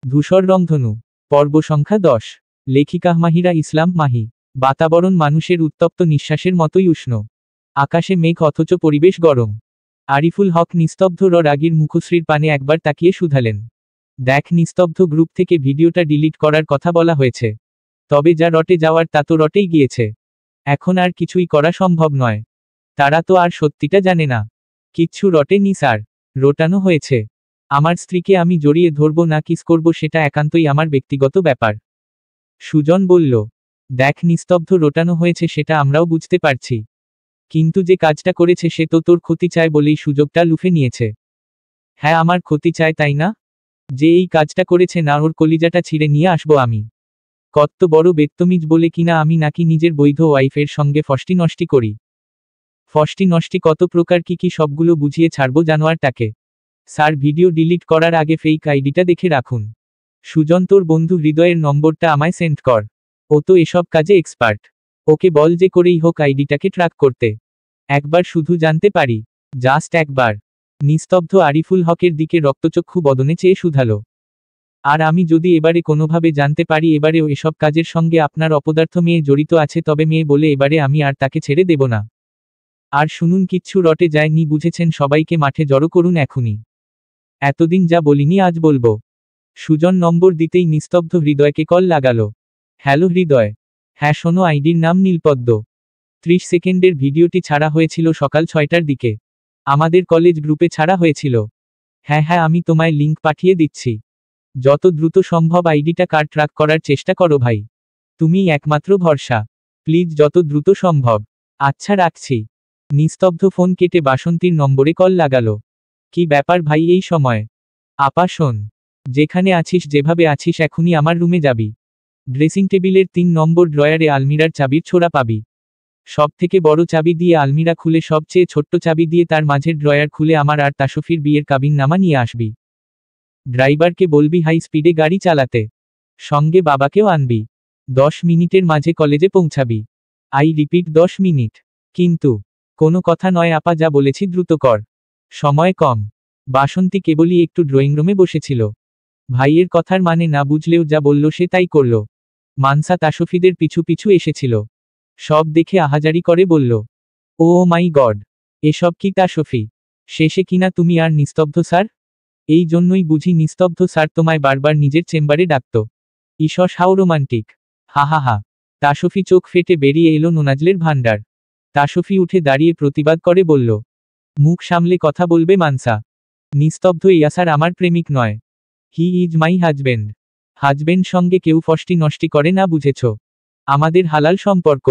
ধূসর রংধনু। পর্ব সংখ্যা 10। লেখিকা মাহিরা ইসলাম মাহি। বাতাবরণ মানুষের উত্তপ্ত নিঃশ্বাসের মতোই উষ্ণ। আকাশে মেঘ অথচ পরিবেশ গরম। আরিফুল হক নিস্তব্ধ রাগীর মুখশ্রীর পানে একবার তাকিয়ে শুধালেন, দেখ, নিস্তব্ধ গ্রুপ থেকে ভিডিওটা ডিলিট করার কথা বলা হয়েছে। তবে যা রটে যাওয়ার তা তো রটেই গিয়েছে। এখন আর কিছুই করা সম্ভব নয়। তারা তো আর সত্যিটা জানে না। কিচ্ছু রটেনি স্যার, রটানো হয়েছে। আমার স্ত্রীকে আমি জড়িয়ে ধরব না কিস করব সেটা একান্তই আমার ব্যক্তিগত ব্যাপার। সুজন বলল, দেখ, নিস্তব্ধ রটানো হয়েছে সেটা আমরাও বুঝতে পারছি। কিন্তু যে কাজটা করেছে সে তো তোর ক্ষতি চায় বলেই সুযোগটা লুফে নিয়েছে। হ্যাঁ, আমার ক্ষতি চায় তাই না? যে এই কাজটা করেছে না, ওর কলিজাটা ছিঁড়ে নিয়ে আসবো আমি। কত বড় বেত্তমিজ বলে কিনা আমি নাকি নিজের বৈধ ওয়াইফের সঙ্গে ফষ্টি নষ্টি করি। ফষ্টি নষ্টি কত প্রকার কি সবগুলো বুঝিয়ে ছাড়বো জানোয়ারটাকে। স্যার, ভিডিও ডিলিট করার আগে ফেক আইডিটা দেখে রাখুন। সুজন, তোর বন্ধু হৃদয়ের নম্বরটা আমায় সেন্ড কর। ও তো এসব কাজে এক্সপার্ট। ওকে বল যে করেই হোক আইডিটাকে ট্র্যাক করতে। একবার শুধু জানতে পারি, জাস্ট একবার। নিস্তব্ধ আরিফুল হকের দিকে রক্তচক্ষু বদনে চেয়ে শুধালো, আর আমি যদি এবারে কোনোভাবে জানতে পারি এবারেও এসব কাজের সঙ্গে আপনার অপদার্থ মেয়ে জড়িত আছে, তবে মেয়ে বলে এবারে আমি আর তাকে ছেড়ে দেব না। আর শুনুন, কিচ্ছু রটে যায়নি বুঝেছেন, সবাইকে মাঠে জড়ো করুন এখনই। এতদিন যা বলিনি আজ বলবো। সুজন নম্বর দিতেই নিস্তব্ধ হৃদয়কে কল লাগালো। হ্যালো হৃদয়। হ্যাঁ শোনো, আইডির নাম নীলপদ্ম। 30 সেকেন্ডের ভিডিওটি ছাড়া হয়েছিল সকাল 6টার দিকে। আমাদের কলেজ গ্রুপে ছাড়া হয়েছিল। হ্যাঁ হ্যাঁ, আমি তোমায় লিংক পাঠিয়ে দিচ্ছি। যত দ্রুত সম্ভব আইডিটা ট্র্যাক করার চেষ্টা করো ভাই। তুমিই একমাত্র ভরসা। প্লিজ যত দ্রুত সম্ভব। আচ্ছা, রাখছি। নিস্তব্ধ ফোন কেটে বাসন্তীর নম্বরে কল লাগালো। কি ব্যাপার ভাই এই সময়? আপা শোন, যেখানে আছিস যেভাবে আছিস এখনই আমার রুমে যাবি। ড্রেসিং টেবিলের 3 নম্বর ড্রয়ারে আলমিরার চাবির ছোড়া পাবি। সব থেকে বড় চাবি দিয়ে আলমিরা খুলে সবচেয়ে ছোট্ট চাবি দিয়ে তার মাঝের ড্রয়ার খুলে আমার আর তাসফির বিয়ের কাবিননামা নিয়ে আসবি। ড্রাইভারকে বলবি হাই স্পিডে গাড়ি চালাতে। সঙ্গে বাবাকেও আনবি। 10 মিনিটের মাঝে কলেজে পৌঁছাবি। I repeat 10 minute. কিন্তু কোনো কথা নয় আপা, যা বলেছি দ্রুত কর। সময় কম। বাসন্তী কেবলই একটু ড্রয়িং রুমে বসেছিল। ভাইয়ের কথার মানে না বুঝলেও যা বলল সে তাই করল। মানসা তাসফিদের পিছু পিছু এসেছিল। সব দেখে আহাজারি করে বলল, ও মাই গড, এসব কি তাসফি? শেষে কিনা তুমি আর নিস্তব্ধ স্যার? এই জন্যই বুঝি নিস্তব্ধ স্যার তোমায় বারবার নিজের চেম্বারে ডাকত। ইসস, হাউ রোমান্টিক। হা হা হা। তাসফি চোখ ফেটে বেরিয়ে এলো নোনাজলের ভান্ডার। তাসফি উঠে দাঁড়িয়ে প্রতিবাদ করে বলল, মুখ সামলে কথা বলবে মানসা। নিস্তব্ধ, ইয়াসার আমার প্রেমিক নয়। He is my husband. Husband সঙ্গে কেউ ফষ্টি নষ্টি করে না, বুঝেছ? আমাদের হালাল সম্পর্ক।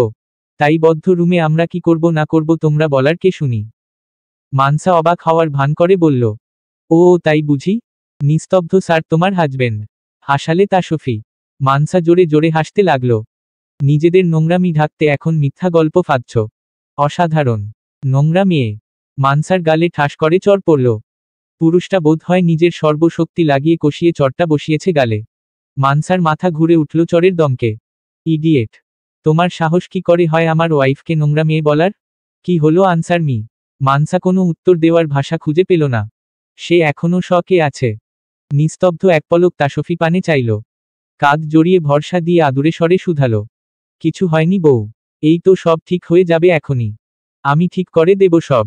তাই বদ্ধ রুমে আমরা কি করব না করব তোমরা বলার কে শুনি? মানসা অবাক হওয়ার ভান করে বলল, ও তাই বুঝি? নিস্তব্ধ স্যার তোমার হাজবেন্ড? হাসালে তাসফি। মানসা জোরে জোরে হাসতে লাগল। নিজেদের নোংরামি ঢাকতে এখন মিথ্যা গল্প ফাঁদছ। অসাধারণ। নোংরা মেয়ে। মানসার গালে ঠাস করে চড় পড়ল। পুরুষটা বোধ হয় নিজের সর্বশক্তি লাগিয়ে কষিয়ে চড়টা বসিয়েছে গালে। মানসার মাথা ঘুরে উঠল চড়ের দমকে। ইডিয়েট, তোমার সাহস কি করে হয় আমার ওয়াইফকে নোংরা মেয়ে বলার? কি হলো, আনসার মি। মানসা কোনো উত্তর দেওয়ার ভাষা খুঁজে পেল না। সে এখনও শকে আছে। নিস্তব্ধ এক পলক তাসফি পানে চাইল। কাঁধ জড়িয়ে ভরসা দিয়ে আদুরে স্বরে শুধালো, কিছু হয়নি বউ। এই তো সব ঠিক হয়ে যাবে এখনই। আমি ঠিক করে দেব সব।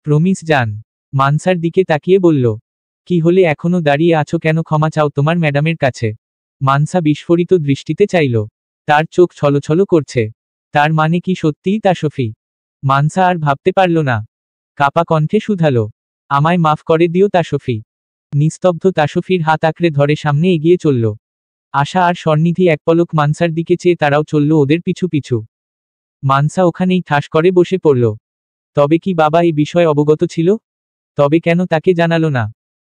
প্রমিস জান। মানসার দিকে তাকিয়ে বলল, কি হলে এখনো দাঁড়িয়ে আছো কেন? ক্ষমা চাও তোমার ম্যাডামের কাছে। মানসা বিস্ফোরিত দৃষ্টিতে চাইল। তার চোখ ছলছল করছে। তার মানে কি সত্যিই তাসফি? মানসা আর ভাবতে পারল না। কাপা কণ্ঠে শুধালো, আমায় মাফ করে দিও তাসফি। নিস্তব্ধ তাসফির হাত আঁকড়ে ধরে সামনে এগিয়ে চলল। আশা আর স্বর্ণিধি এক পলক মানসার দিকে চেয়ে তারাও চলল ওদের পিছু পিছু। মানসা ওখানেই ঠাস করে বসে পড়ল। তবে কি বাবা এই বিষয় অবগত ছিল? তবে কেন তাকে জানালো না?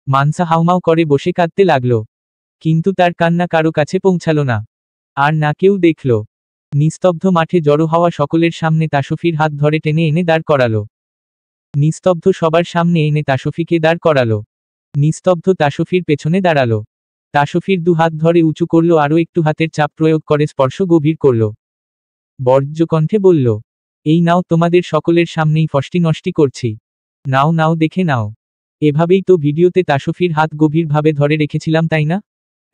মানসা হাউমাউ করে বসে কাঁদতে লাগল। কিন্তু তার কান্না কারো কাছে পৌঁছালো না। আর না কেউ দেখল। নিস্তব্ধ মাঠে জড়ো হওয়া সকলের সামনে তাসফির হাত ধরে টেনে এনে দাঁড় করালো। নিস্তব্ধ সবার সামনে এনে তাসফিকে দাঁড় করালো। নিস্তব্ধ তাসফির পেছনে দাঁড়ালো। তাসফির 2 হাত ধরে উঁচু করল, আরও একটু হাতের চাপ প্রয়োগ করে স্পর্শ গভীর করল। বর্জ্য কণ্ঠে বলল, এই নাও, তোমাদের সকলের সামনেই ফষ্টি নষ্টি করছি। নাও নাও, দেখে নাও। এভাবেই তো ভিডিওতে তাসফির হাত গভীরভাবে ধরে রেখেছিলাম, তাই না?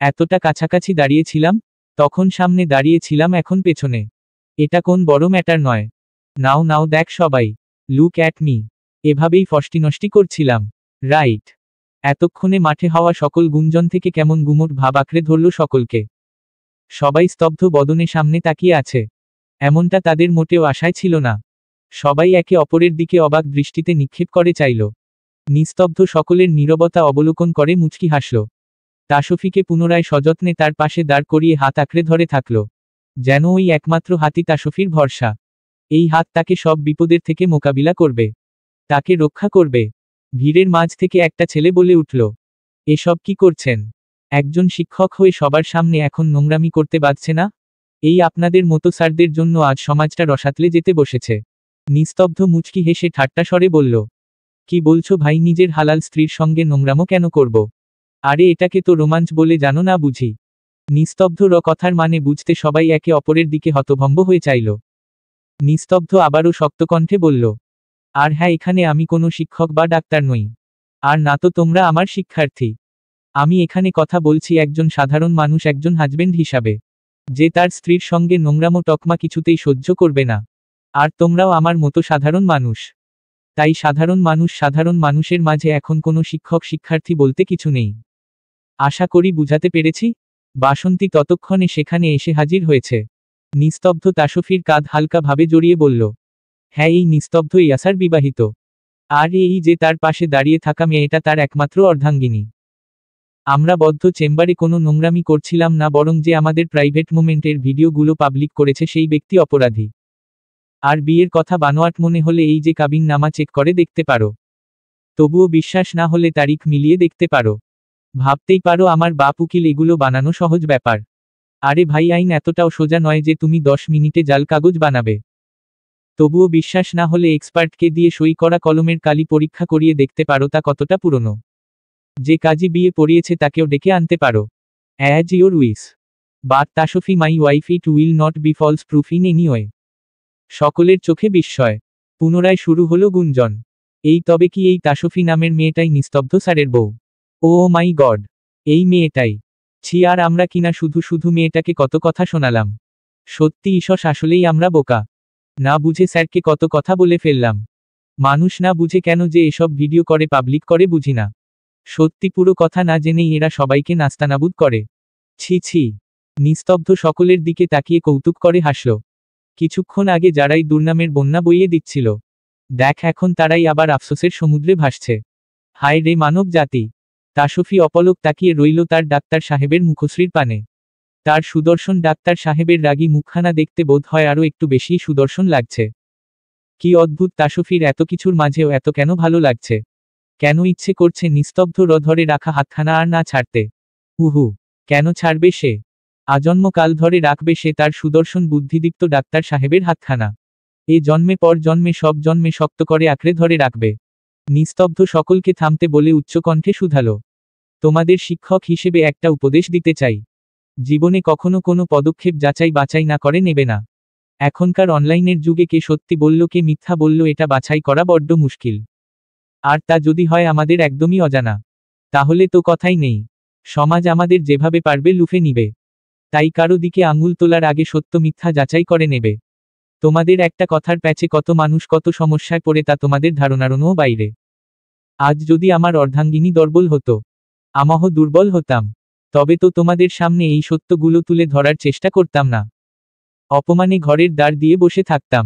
এতটা কাছাকাছি দাঁড়িয়েছিলাম, তখন সামনে দাঁড়িয়েছিলাম, এখন পেছনে। এটা কোন বড় ম্যাটার নয়। নাও নাও দেখ সবাই, লুক অ্যাট মি। এভাবেই ফষ্টিনষ্টি করছিলাম। রাইট। এতক্ষণে মাঠে হওয়া সকল গুঞ্জন থেকে কেমন গুমোট ভাব আঁকড়ে ধরল সকলকে। সবাই স্তব্ধ বদনে সামনে তাকিয়ে আছে। এমনটা তাদের মোটেও আশায় ছিল না। সবাই একে অপরের দিকে অবাক দৃষ্টিতে নিক্ষেপ করে চাইল। নিস্তব্ধ সকলের নীরবতা অবলোকন করে মুচকি হাসল। তাসফিকে পুনরায় সযত্নে তার পাশে দাঁড় করিয়ে হাত আঁকড়ে ধরে থাকল। যেন ওই একমাত্র হাতই তাসফির ভরসা। এই হাত তাকে সব বিপদের থেকে মোকাবিলা করবে, তাকে রক্ষা করবে। ভিড়ের মাঝ থেকে একটা ছেলে বলে উঠল, এসব কি করছেন? একজন শিক্ষক হয়ে সবার সামনে এখন নোংরামি করতে বাধছে না? এই আপনাদের মতো স্যারদের জন্য আজ সমাজটা রসাতলে যেতে বসেছে। নিস্তব্ধ মুচকি হেসে ঠাট্টা স্বরে বলল, কি বলছো ভাই, নিজের হালাল স্ত্রীর সঙ্গে নোংরামো কেন করব? আরে এটাকে তো রোমাঞ্চ বলে জানো না বুঝি? নিস্তব্ধ কথার মানে বুঝতে সবাই একে অপরের দিকে হতভম্ব হয়ে চাইল। নিস্তব্ধ আবারও শক্তকণ্ঠে বলল, আর হ্যাঁ, এখানে আমি কোনো শিক্ষক বা ডাক্তার নই। আর না তো তোমরা আমার শিক্ষার্থী। আমি এখানে কথা বলছি একজন সাধারণ মানুষ, একজন হাজবেন্ড হিসাবে, যে তার স্ত্রীর সঙ্গে নোংরামো টকমা কিছুতেই সহ্য করবে না। আর তোমরাও আমার মতো সাধারণ মানুষ। তাই সাধারণ মানুষের মাঝে এখন কোনো শিক্ষক শিক্ষার্থী বলতে কিছু নেই। আশা করি বুঝাতে পেরেছি। বাসন্তী ততক্ষণে সেখানে এসে হাজির হয়েছে। নিস্তব্ধ তাসফির কাঁধ হালকা ভাবে জড়িয়ে বলল, হ্যাঁ, এই নিস্তব্ধ ইয়াসার বিবাহিত। আর এই যে তার পাশে দাঁড়িয়ে থাকা মেয়েটা তার একমাত্র অর্ধাঙ্গিনী। আমরা বদ্ধ চেম্বারে কোনো নোংরামি করছিলাম না, বরং যে আমাদের প্রাইভেট মোমেন্টের ভিডিওগুলো পাবলিক করেছে সেই ব্যক্তি অপরাধী। আর বিয়ের কথা বানোয়াট মনে হলে এই যে কাবিননামা চেক করে দেখতে পারো। তবুও বিশ্বাস না হলে তারিখ মিলিয়ে দেখতে পারো। ভাবতেই পারো আমার বাপ উকিল, এগুলো বানানো সহজ ব্যাপার। আরে ভাই, আইন এতটাও সোজা নয় যে তুমি 10 মিনিটে জাল কাগজ বানাবে। তবুও বিশ্বাস না হলে এক্সপার্টকে দিয়ে সই করা কলমের কালি পরীক্ষা করিয়ে দেখতে পারো তা কতটা পুরনো। যে কাজী বিয়ে পড়িয়েছে তাকেও ডেকে আনতে পারো। As your wish. But Tasfi my wife, it will not be false proof in any way. সকলের চোখে বিস্ময়। পুনরায় শুরু হলো গুঞ্জন। এই তবে কি এই তাসফি নামের মেয়েটাই নিস্তব্ধ স্যারের বউ? ও মাই গড, এই মেয়েটাই। ছি, আর আমরা কিনা শুধু শুধু মেয়েটাকে কত কথা শোনালাম। সত্যি ঈশ্বর, আসলেই আমরা বোকা। না বুঝে স্যারকে কত কথা বলে ফেললাম। মানুষ না বুঝে কেন যে এসব ভিডিও করে পাবলিক করে বুঝি না। সত্যি পুরো কথা না জেনেই এরা সবাইকে নাস্তানাবুদ করে। ছি ছি। নিস্তব্ধ সকলের দিকে তাকিয়ে কৌতুক করে হাসল। কিছুক্ষণ আগে যারাই দুর্নামের বন্যা বইয়ে দিচ্ছিল, দেখ এখন তারাই আবার আফসোসের সমুদ্রে ভাসছে। হায় রে মানব জাতি। তাসফি অপলক তাকিয়ে রইল তার ডাক্তার সাহেবের মুখশ্রীর পানে। তার সুদর্শন ডাক্তার সাহেবের রাগী মুখখানা দেখতে বোধ হয় আরও একটু বেশি সুদর্শন লাগছে। কি অদ্ভুত, তাসফির এত কিছুর মাঝেও এত কেন ভালো লাগছে? কেন ইচ্ছে করছে নিস্তব্ধ ধরে রাখা হাতখানা আর না ছাড়তে? উহু, কেন ছাড়বে সে? আজন্মকাল ধরে রাখবে সে তার সুদর্শন বুদ্ধিদীপ্ত ডাক্তার সাহেবের হাতখানা। এ জন্মে পর জন্মে সব জন্মে শক্ত করে আঁকড়ে ধরে রাখবে। নিস্তব্ধ সকলকে থামতে বলে উচ্চকণ্ঠে শুধালো, তোমাদের শিক্ষক হিসেবে একটা উপদেশ দিতে চাই। জীবনে কখনো কোনো পদক্ষেপ যাচাই বাছাই না করে নেবে না। এখনকার অনলাইনের যুগে কে সত্যি বলল কে মিথ্যা বলল এটা বাছাই করা বড্ড মুশকিল। আর তা যদি হয় আমাদের একদমই অজানা, তাহলে তো কথাই নেই। সমাজ আমাদের যেভাবে পারবে লুফে নিবে। তাই কারো দিকে আঙুল তোলার আগে সত্য মিথ্যা যাচাই করে নেবে। তোমাদের একটা কথার প্যাচে কত মানুষ কত সমস্যায় পড়ে তা তোমাদের ধারণারও বাইরে। আজ যদি আমার অর্ধাঙ্গিনী দুর্বল হতো, আমহ দুর্বল হতাম, তবে তো তোমাদের সামনে এই সত্যগুলো তুলে ধরার চেষ্টা করতাম না। অপমানে ঘরের দ্বার দিয়ে বসে থাকতাম।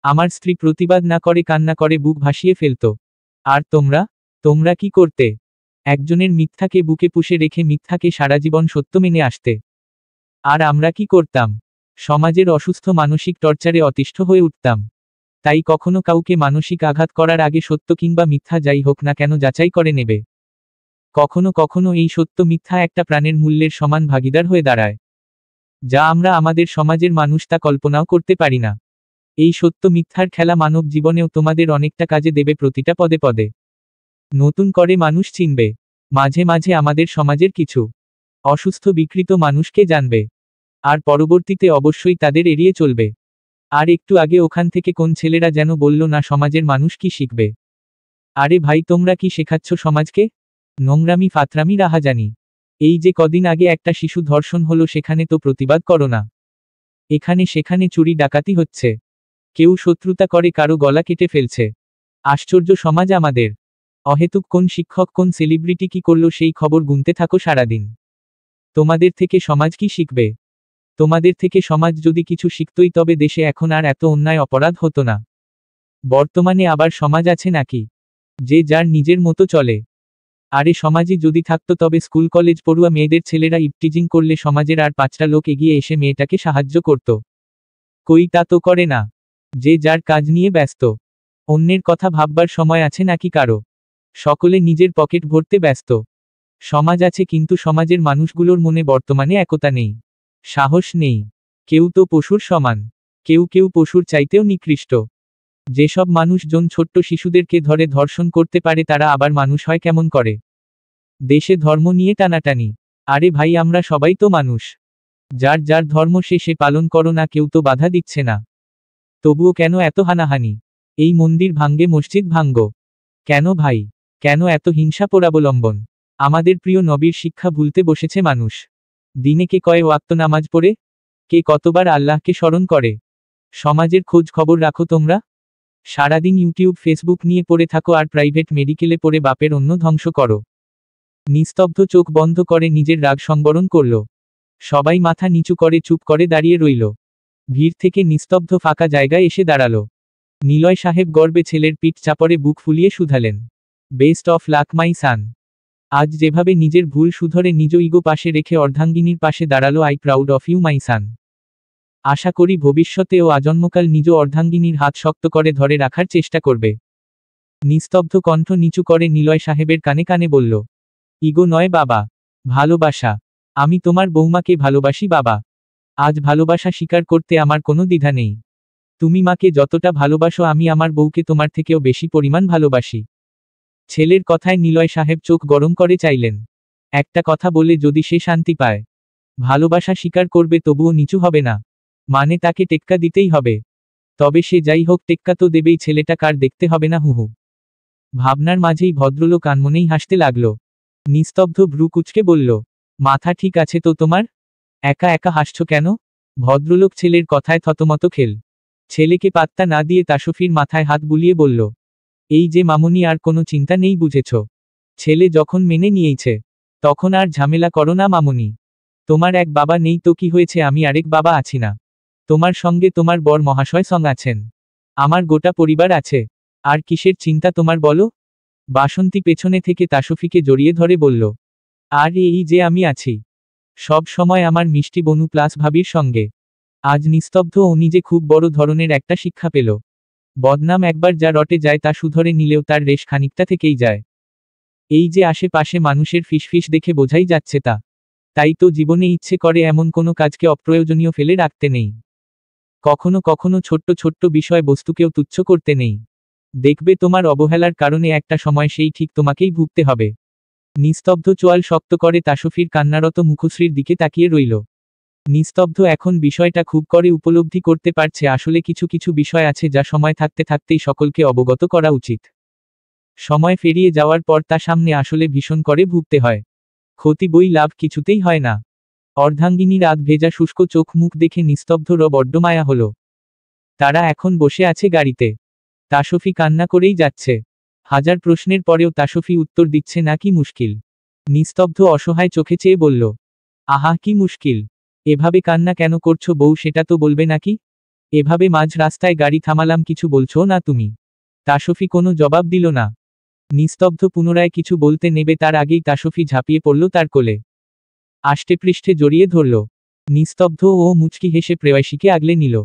আমার স্ত্রী প্রতিবাদ না করে কান্না করে বুক ভাসিয়ে ফেলত। আর তোমরা কি করতে? একজনের মিথ্যাকে বুকে পুষে রেখে মিথ্যাকে সারা জীবন সত্য মেনে আসতে। আর আমরা কি করতাম? সমাজের অসুস্থ মানসিক টর্চারে অতিষ্ঠ হয়ে উঠতাম। তাই কখনো কাউকে মানসিক আঘাত করার আগে সত্য কিংবা মিথ্যা যাই হোক না কেন যাচাই করে নেবে। কখনো কখনো এই সত্য মিথ্যা একটা প্রাণের মূল্যের সমান ভাগিদার হয়ে দাঁড়ায়, যা আমরা আমাদের সমাজের মানুষ তা কল্পনাও করতে পারি না। এই সত্য মিথ্যার খেলা মানব জীবনেও তোমাদের অনেকটা কাজে দেবে, প্রতিটা পদে পদে নতুন করে মানুষ চিনবে। মাঝে মাঝে আমাদের সমাজের কিছু অসুস্থ বিকৃত মানুষকে জানবে, আর পরবর্তীতে অবশ্যই তাদের এড়িয়ে চলবে। আর একটু আগে ওখান থেকে কোন ছেলেরা যেন বলল না, সমাজের মানুষ কি শিখবে? আরে ভাই, তোমরা কি শেখাচ্ছ সমাজকে? নোংরামি, ফাতরামি, রাহাজানি। এই যে কদিন আগে একটা শিশু ধর্ষণ হলো, সেখানে তো প্রতিবাদ করো না। এখানে সেখানে চুরি ডাকাতি হচ্ছে, কেউ শত্রুতা করে কারো গলা কেটে ফেলছে। আশ্চর্য সমাজ আমাদের। অহেতুক কোন শিক্ষক কোন সেলিব্রিটি কি করলো সেই খবর গুনতে থাকো সারাদিন। তোমাদের থেকে সমাজ কি শিখবে? তোমাদের থেকে সমাজ যদি কিছু শিখতই তবে দেশে এখন আর এত অন্যায় অপরাধ হতো না। বর্তমানে আবার সমাজ আছে নাকি, যে যার নিজের মতো চলে? আরে সমাজই যদি থাকতো তবে স্কুল কলেজ পড়ুয়া মেয়েদের ছেলেরা ইপটিজিং করলে সমাজের আর 5টা লোক এগিয়ে এসে মেয়েটাকে সাহায্য করত। কই তা তো করে না, যে যার কাজ নিয়ে ব্যস্ত। অন্যের কথা ভাববার সময় আছে নাকি কারো? সকলে নিজের পকেট ভরতে ব্যস্ত। সমাজ আছে কিন্তু সমাজের মানুষগুলোর মনে বর্তমানে একতা নেই, সাহস নেই। কেউ তো পশুর সমান, কেউ কেউ পশুর চাইতেও নিকৃষ্ট। যেসব মানুষজন ছোট্ট শিশুদেরকে ধরে ধর্ষণ করতে পারে তারা আবার মানুষ হয় কেমন করে? দেশে ধর্ম নিয়ে টানাটানি। আরে ভাই, আমরা সবাই তো মানুষ। যার যার ধর্ম সে পালন করো না, কেউ তো বাধা দিচ্ছে না। তবুও কেন এত হানাহানি? এই মন্দির ভাঙ্গে মসজিদ ভাঙ্গো কেন ভাই? কেন এত হিংসা পরাবলম্বন? আমাদের প্রিয় নবীর শিক্ষা ভুলতে বসেছে মানুষ। দিনে কে কয় ওয়াক্ত নামাজ পড়ে? কে কতবার আল্লাহকে স্মরণ করে? সমাজের খোঁজ খবর রাখো তোমরা? সারাদিন ইউটিউব ফেসবুক নিয়ে পড়ে থাকো আর প্রাইভেট মেডিকেলে পড়ে বাপের অন্য ধ্বংস করো। নিস্তব্ধ চোখ বন্ধ করে নিজের রাগ সংবরণ করল। সবাই মাথা নিচু করে চুপ করে দাঁড়িয়ে রইল। ভিড় থেকে নিস্তব্ধ ফাঁকা জায়গায় এসে দাঁড়ালো। নিলয় সাহেব গর্বে ছেলের পিঠ চাপড়ে বুক ফুলিয়ে শুধালেন, বেস্ট অফ লাক মাই সান। আজ যেভাবে নিজের ভুল শুধরে নিজ ইগো পাশে রেখে অর্ধাঙ্গিনীর পাশে দাঁড়ালো, I proud of you my son. আশা করি ভবিষ্যতেও আজন্মকাল নিজ অর্ধাঙ্গিনীর হাত শক্ত করে ধরে রাখার চেষ্টা করবে। নিস্তব্ধ কণ্ঠ নিচু করে নিলয় সাহেবের কানে কানে বলল, ইগো নয় বাবা, ভালোবাসা। আমি তোমার বৌমাকে ভালোবাসি বাবা। আজ ভালোবাসা স্বীকার করতে আমার কোনো দ্বিধা নেই। তুমি মাকে যতটা ভালোবাসো আমি আমার বউকে তোমার থেকেও বেশি পরিমাণ ভালোবাসি। ছেলের কথায় নিলয় সাহেব চোখ গরম করে চাইলেন, একটা কথা বলে যদি সে শান্তি পায়। ভালোবাসা স্বীকার করবে তবুও নিচু হবে না, মানে তাকে টেক্কা দিতেই হবে। তবে সে যাই হোক, টেক্কা তো দেবেই, ছেলেটা কার দেখতে হবে না। হুহু ভাবনার মাঝেই ভদ্রলোক আনমনেই হাসতে লাগল। নিস্তব্ধ ভ্রু কুঁচকে বলল, মাথা ঠিক আছে তো তোমার? একা একা হাসছো কেন? ভদ্রলোক ছেলের কথায় থতমত খেল। ছেলেকে পাত্তা না দিয়ে তাসফির মাথায় হাত বুলিয়ে বলল, এই যে মামুনি, আর কোনো চিন্তা নেই বুঝেছ? ছেলে যখন মেনে নিয়েছে তখন আর ঝামেলা করো না মামুনি। তোমার এক বাবা নেই তো কি হয়েছে, আমি আরেক বাবা আছি না? তোমার সঙ্গে তোমার বর মহাশয় সঙ্গ আছেন, আমার গোটা পরিবার আছে। আর কিসের চিন্তা তোমার বলো? বাসন্তী পেছনে থেকে তাসফিকে জড়িয়ে ধরে বলল, আর এই যে আমি আছি সব সময় আমার মিষ্টি বনু প্লাস ভাবির সঙ্গে। আজ নিস্তব্ধ ও নিজে খুব বড় ধরনের একটা শিক্ষা পেল। বদনাম একবার যা রটে যায় তা শুধরে নিলেও তার রেশ খানিকটা থেকেই যায়। এই যে আশেপাশে মানুষের ফিসফিস দেখে বোঝাই যাচ্ছে তা। তাই তো জীবনে ইচ্ছে করে এমন কোনো কাজকে অপ্রয়োজনীয় ফেলে রাখতে নেই। কখনো কখনো ছোট্ট ছোট্ট বিষয় বস্তুকেও তুচ্ছ করতে নেই। দেখবে তোমার অবহেলার কারণে একটা সময় সেই ঠিক তোমাকেই ভুগতে হবে। নিস্তব্ধ চোয়াল শক্ত করে তাসফির কান্নারত মুখশ্রীর দিকে তাকিয়ে রইল। নিস্তব্ধ এখন বিষয়টা খুব করে উপলব্ধি করতে পারছে, আসলে কিছু কিছু বিষয় আছে যা সময় থাকতে থাকতেই সকলকে অবগত করা উচিত। সময় পেরিয়ে যাওয়ার পর তা সামনে আসলে ভীষণ করে ভুগতে হয়। ক্ষতি বই লাভ কিছুতেই হয় না। অর্ধাঙ্গিনীর আধ ভেজা শুষ্ক চোখ মুখ দেখে নিস্তব্ধর বড্ড মায়া হলো। তারা এখন বসে আছে গাড়িতে। তাসফি কান্না করেই যাচ্ছে। হাজার প্রশ্নের পরেও তাসফি উত্তর দিচ্ছে না, কি মুশকিল? নিস্তব্ধ অসহায় চোখে চেয়ে বলল, আহা কি মুশকিল? এভাবে কান্না কেন করছো বউ, সেটা তো বলবে নাকি? এভাবে মাঝ রাস্তায় গাড়ি থামালাম, কিছু বলছো না তুমি? তাসফি কোনো জবাব দিল না। নিস্তব্ধ পুনরায় কিছু বলতে নেবে তার আগেই তাসফি ঝাঁপিয়ে পড়ল তার কোলে। আষ্টেপৃষ্ঠে জড়িয়ে ধরল। নিস্তব্ধ ও মুচকি হেসে প্রেয়সীকে আগলে নিল।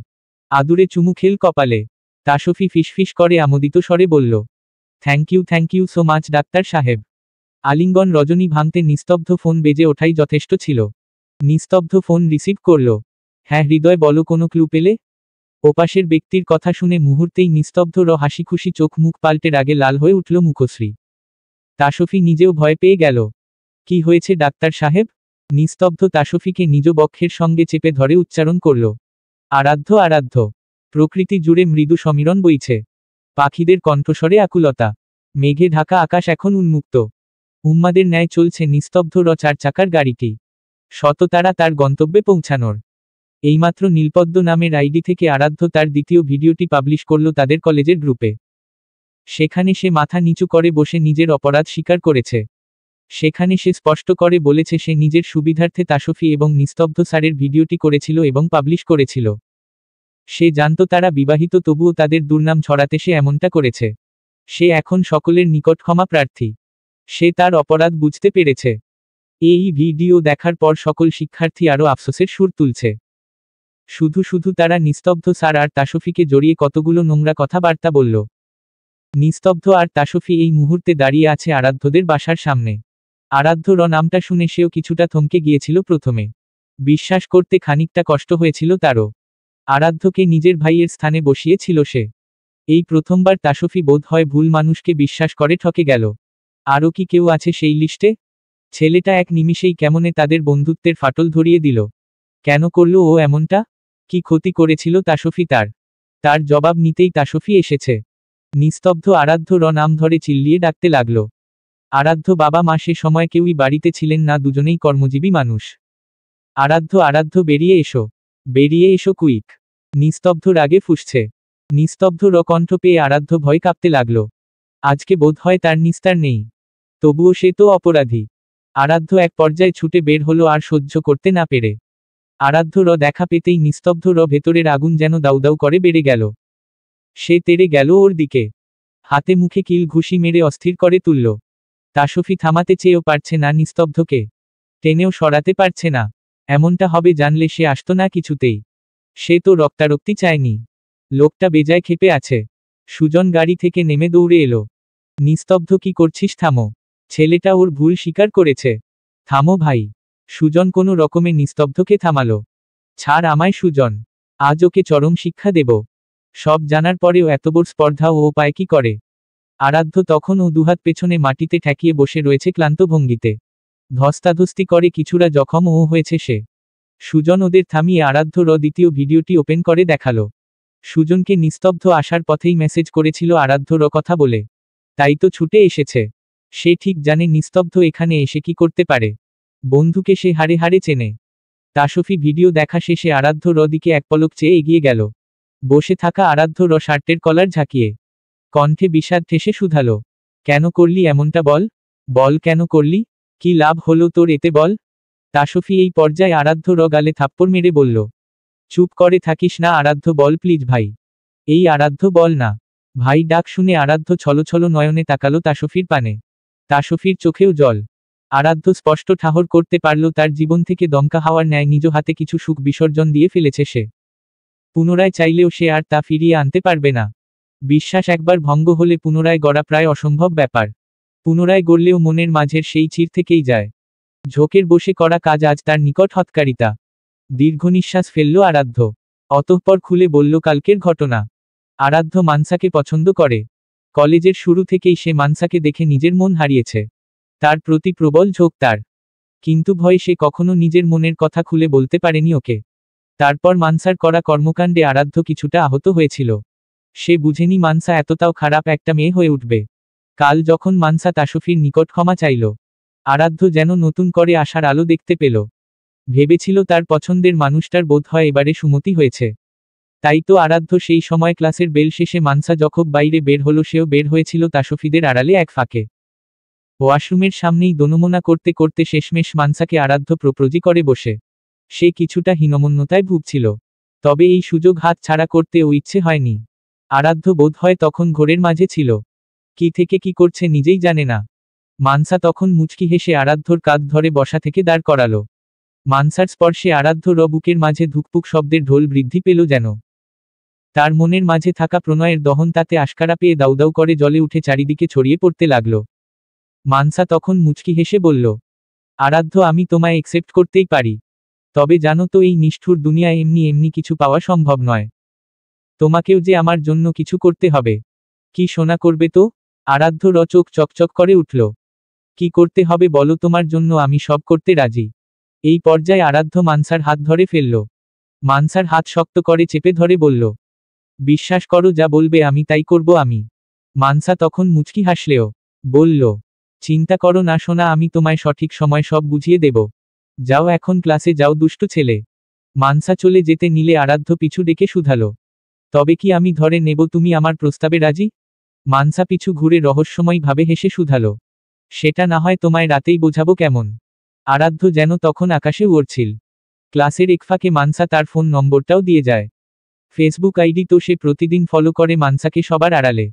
আদুরে চুমু খেল কপালে। তাসফি ফিসফিস করে আমোদিত স্বরে বলল, thank you so much doctor সাহেব। আলিঙ্গন রজনী ভাঙতে নিস্তব্ধ ফোন বেজে ওঠাই যথেষ্ট ছিল। নিস্তব্ধ ফোন রিসিভ করল। হ্যাঁ হৃদয়, বলো, কোনো ক্লু পেলে? ওপাশের ব্যক্তির কথা শুনে মুহূর্তেই নিস্তব্ধর হাসি খুশি চোখ মুখ পাল্টে রাগে লাল হয়ে উঠল মুখশ্রী। তাসফি নিজেও ভয় পেয়ে গেল। কি হয়েছে ডাক্তার সাহেব? নিস্তব্ধ তাসফিকে নিজ বক্ষের সঙ্গে চেপে ধরে উচ্চারণ করল, আরাধ্য আরাধ্য। প্রকৃতি জুড়ে মৃদু সমীরণ বইছে। পাখিদের কণ্ঠস্বরে আকুলতা। মেঘে ঢাকা আকাশ এখন উন্মুক্ত। উন্মাদের ন্যায় চলছে নিস্তব্ধ চার চাকার গাড়িটি। তারা তার গন্তব্যে পৌঁছানোর এইমাত্র নীলপদ্ম নামের আইডি থেকে আরাধ্য তার দ্বিতীয় ভিডিওটি পাবলিশ করল তাদের কলেজের গ্রুপে। সেখানে সে মাথা নিচু করে বসে নিজের অপরাধ স্বীকার করেছে। সেখানে সে স্পষ্ট করে বলেছে সে নিজের সুবিধার্থে তাসফি এবং নিস্তব্ধ স্যারের ভিডিওটি করেছিল এবং পাবলিশ করেছিল। সে জানত তারা বিবাহিত, তবুও তাদের দুর্নাম ছড়াতে সে এমনটা করেছে। সে এখন সকলের নিকট ক্ষমা প্রার্থী। সে তার অপরাধ বুঝতে পেরেছে। এই ভিডিও দেখার পর সকল শিক্ষার্থী আরও আফসোসের সুর তুলছে। শুধু তারা নিস্তব্ধ স্যার আর তাসফিকে জড়িয়ে কতগুলো নোংরা কথাবার্তা বলল। নিস্তব্ধ আর তাসফি এই মুহূর্তে দাঁড়িয়ে আছে আরাধ্যদের বাসার সামনে। আরাধ্য নামটা শুনে সেও কিছুটা থমকে গিয়েছিল প্রথমে। বিশ্বাস করতে খানিকটা কষ্ট হয়েছিল তারও। আরাধ্যকে নিজের ভাইয়ের স্থানে বসিয়েছিল সে। এই প্রথমবার তাসফি বোধ হয় ভুল মানুষকে বিশ্বাস করে ঠকে গেল। আরও কি কেউ আছে সেই লিস্টে? ছেলেটা এক নিমিষেই কেমনে তাদের বন্ধুত্বের ফাটল ধরিয়ে দিল। কেন করল ও এমনটা? কি ক্ষতি করেছিল তাসফি তার জবাব নিতেই তাসফি এসেছে। নিস্তব্ধ আরাধ্য নাম ধরে চিল্লিয়ে ডাকতে লাগল। আরাধ্য বাবা মা সে সময় কেউই বাড়িতে ছিলেন না, দুজনেই কর্মজীবী মানুষ। আরাধ্য বেরিয়ে এসো কুইক। নিস্তব্ধ রাগে ফুঁসছে। নিস্তব্ধ কণ্ঠ পেয়ে আরাধ্য ভয় কাঁপতে লাগল। আজকে বোধ হয় তার নিস্তার নেই। তবুও সে তো অপরাধী। আরাধ্য এক পর্যায়ে ছুটে বের হলো আর সহ্য করতে না পেরে। আরাধ্য দেখা পেতেই নিস্তব্ধ ভেতরের আগুন যেন দাউদাউ করে বেড়ে গেল। সে তেড়ে গেল ওর দিকে। হাতে মুখে কিল ঘুষি মেরে অস্থির করে তুলল। তাসফি থামাতে চেয়েও পারছে না নিস্তব্ধকে। টেনেও সরাতে পারছে না। এমনটা হবে জানলে সে আসতো না কিছুতেই। সে তো রক্তারক্তি চায়নি। লোকটা বেজায় ক্ষেপে আছে। সুজন গাড়ি থেকে নেমে দৌড়ে এলো। নিস্তব্ধ কি করছিস? থামো। ছেলেটা ওর ভুল স্বীকার করেছে। থামো ভাই। সুজন কোনো রকমে নিস্তব্ধকে থামালো। ছাড় আমায় সুজন, আজ ওকে চরম শিক্ষা দেব। সব জানার পরেও এত বড় স্পর্ধা ও পায় কি করে? আরাধ্য তখন ও দুহাত পেছনে মাটিতে ঠেকিয়ে বসে রয়েছে ক্লান্ত ভঙ্গিতে। ধস্তাধস্তি করে কিছুটা জখম ও হয়েছে সে। সুজন ওদের থামিয়ে আরাধ্য দ্বিতীয় ভিডিওটি ওপেন করে দেখালো। সুজনকে নিস্তব্ধ আসার পথেই মেসেজ করেছিল আরাধ্য কথা বলে। তাই তো ছুটে এসেছে। সে ঠিক জানে নিস্তব্ধ এখানে এসে কি করতে পারে। বন্ধুকে সে হাড়ে হাড়ে চেনে। তাসফি ভিডিও দেখা শেষে আরাধ্য দিকে এক পলক চেয়ে এগিয়ে গেল। বসে থাকা আরাধ্য শার্টের কলার ঝাঁকিয়ে কণ্ঠে বিষাদ ঠেসে শুধালো। কেন করলি এমনটা? বল কেন করলি? কি লাভ হলো তোর এতে বল? তাসফি এই পর্যায়ে আরাধ্য গালে থাপ্পড় মেরে বলল। চুপ করে থাকিস না আরাধ্য, বল প্লিজ ভাই। এই আরাধ্য বল না। ভাই ডাক শুনে আরাধ্য ছলছল নয়নে তাকালো তাসফির পানে। তাসফির চোখেও জল। আরাধ্য স্পষ্ট ঠাহর করতে পারল তার জীবন থেকে দমকা হাওয়ার ন্যায় নিজ হাতে কিছু সুখ বিসর্জন দিয়ে ফেলেছে সে। পুনরায় চাইলেও সে আর তা ফিরিয়ে আনতে পারবে না। বিশ্বাস একবার ভঙ্গ হলে পুনরায় গড়া প্রায় অসম্ভব ব্যাপার। পুনরায় গড়লেও মনের মাঝের সেই চির থেকেই যায়। ঝোঁকের বসে করা কাজ আজ তার নিকট হতকারিতা। দীর্ঘ নিঃশ্বাস ফেলল আরাধ্য। অতঃপর খুলে বলল কালকের ঘটনা। আরাধ্য মানসাকে পছন্দ করে। কলেজের শুরু থেকেই সে মানসাকে দেখে নিজের মন হারিয়েছে। তার প্রতি প্রবল ঝোঁক তার। কিন্তু ভয়ে সে কখনো নিজের মনের কথা খুলে বলতে পারেনি ওকে। তারপর মানসার করা কর্মকাণ্ডে আরাধ্য কিছুটা আহত হয়েছিল। সে বুঝেনি মানসা এতটাও খারাপ একটা মেয়ে হয়ে উঠবে। কাল যখন মানসা তাসফির নিকট ক্ষমা চাইল, আরাধ্য যেন নতুন করে আশার আলো দেখতে পেল। ভেবেছিল তার পছন্দের মানুষটার বোধ হয় এবারে সুমতি হয়েছে। তাই তো আরাধ্য সেই সময় ক্লাসের বেল শেষে মানসা যখন বাইরে বের হলো সেও বের হয়েছিল তাসফিদের আড়ালে এক ফাঁকে। ওয়াশরুমের সামনেই দোনমোনা করতে করতে শেষমেশ মানসাকে আরাধ্য প্রপোজি করে বসে। সে কিছুটা হীনমন্যতায় ভুগছিল। তবে এই সুযোগ হাত ছাড়া করতে ও ইচ্ছে হয়নি। আরাধ্য বোধ হয় তখন ঘোরের মাঝে ছিল। কি থেকে কি করছে নিজেই জানে না। মানসা তখন মুচকি হেসে আরাধ্যর কাঁধ ধরে বসা থেকে দাঁড় করালো। মানসার স্পর্শে আরাধ্য বুকের মাঝে ধুকপুক শব্দের ঢোল বৃদ্ধি পেল যেন। তার মনের মাঝে থাকা প্রণয়ের দহন তাতে আশকারা পেয়ে দাউদাউ করে জ্বলে উঠে চারিদিকে ছড়িয়ে পড়তে লাগল। মানসা তখন মুচকি হেসে বলল, আরাধ্য আমি তোমায় একসেপ্ট করতেই পারি। তবে জানো তো এই নিষ্ঠুর দুনিয়ায় এমনি এমনি কিছু পাওয়া সম্ভব নয়। তোমাকেও যে আমার জন্য কিছু করতে হবে। কি সোনা করবে তো? আরাধ্য চোখ চকচক করে উঠল। কি করতে হবে বলো, তোমার জন্য আমি সব করতে রাজি। এই পর্যায়ে আরাধ্য মানসার হাত ধরে ফেলল। মানসার হাত শক্ত করে চেপে ধরে বলল, বিশ্বাস করো যা বলবে আমি তাই করব আমি। মানসা তখন মুচকি হাসলেও বলল, চিন্তা করো না সোনা, আমি তোমায় সঠিক সময় সব বুঝিয়ে দেব। যাও এখন ক্লাসে যাও দুষ্টু ছেলে। মানসা চলে যেতে নিলে আরাধ্য পিছু ডেকে শুধালো, তবে কি আমি ধরে নেব তুমি আমার প্রস্তাবে রাজি? মানসা পিছু ঘুরে রহস্যময় ভাবে হেসে শুধালো, সেটা না হয় তোমায় রাতেই বোঝাবো কেমন। আরাধ্য যেন তখন আকাশে উড়ছিল। ক্লাসের এক ফাঁকে মানসা তার ফোন নম্বরটাও দিয়ে যায়। ফেসবুক আইডি তো সে প্রতিদিন ফলো করে মানসাকে সবার আড়ালে।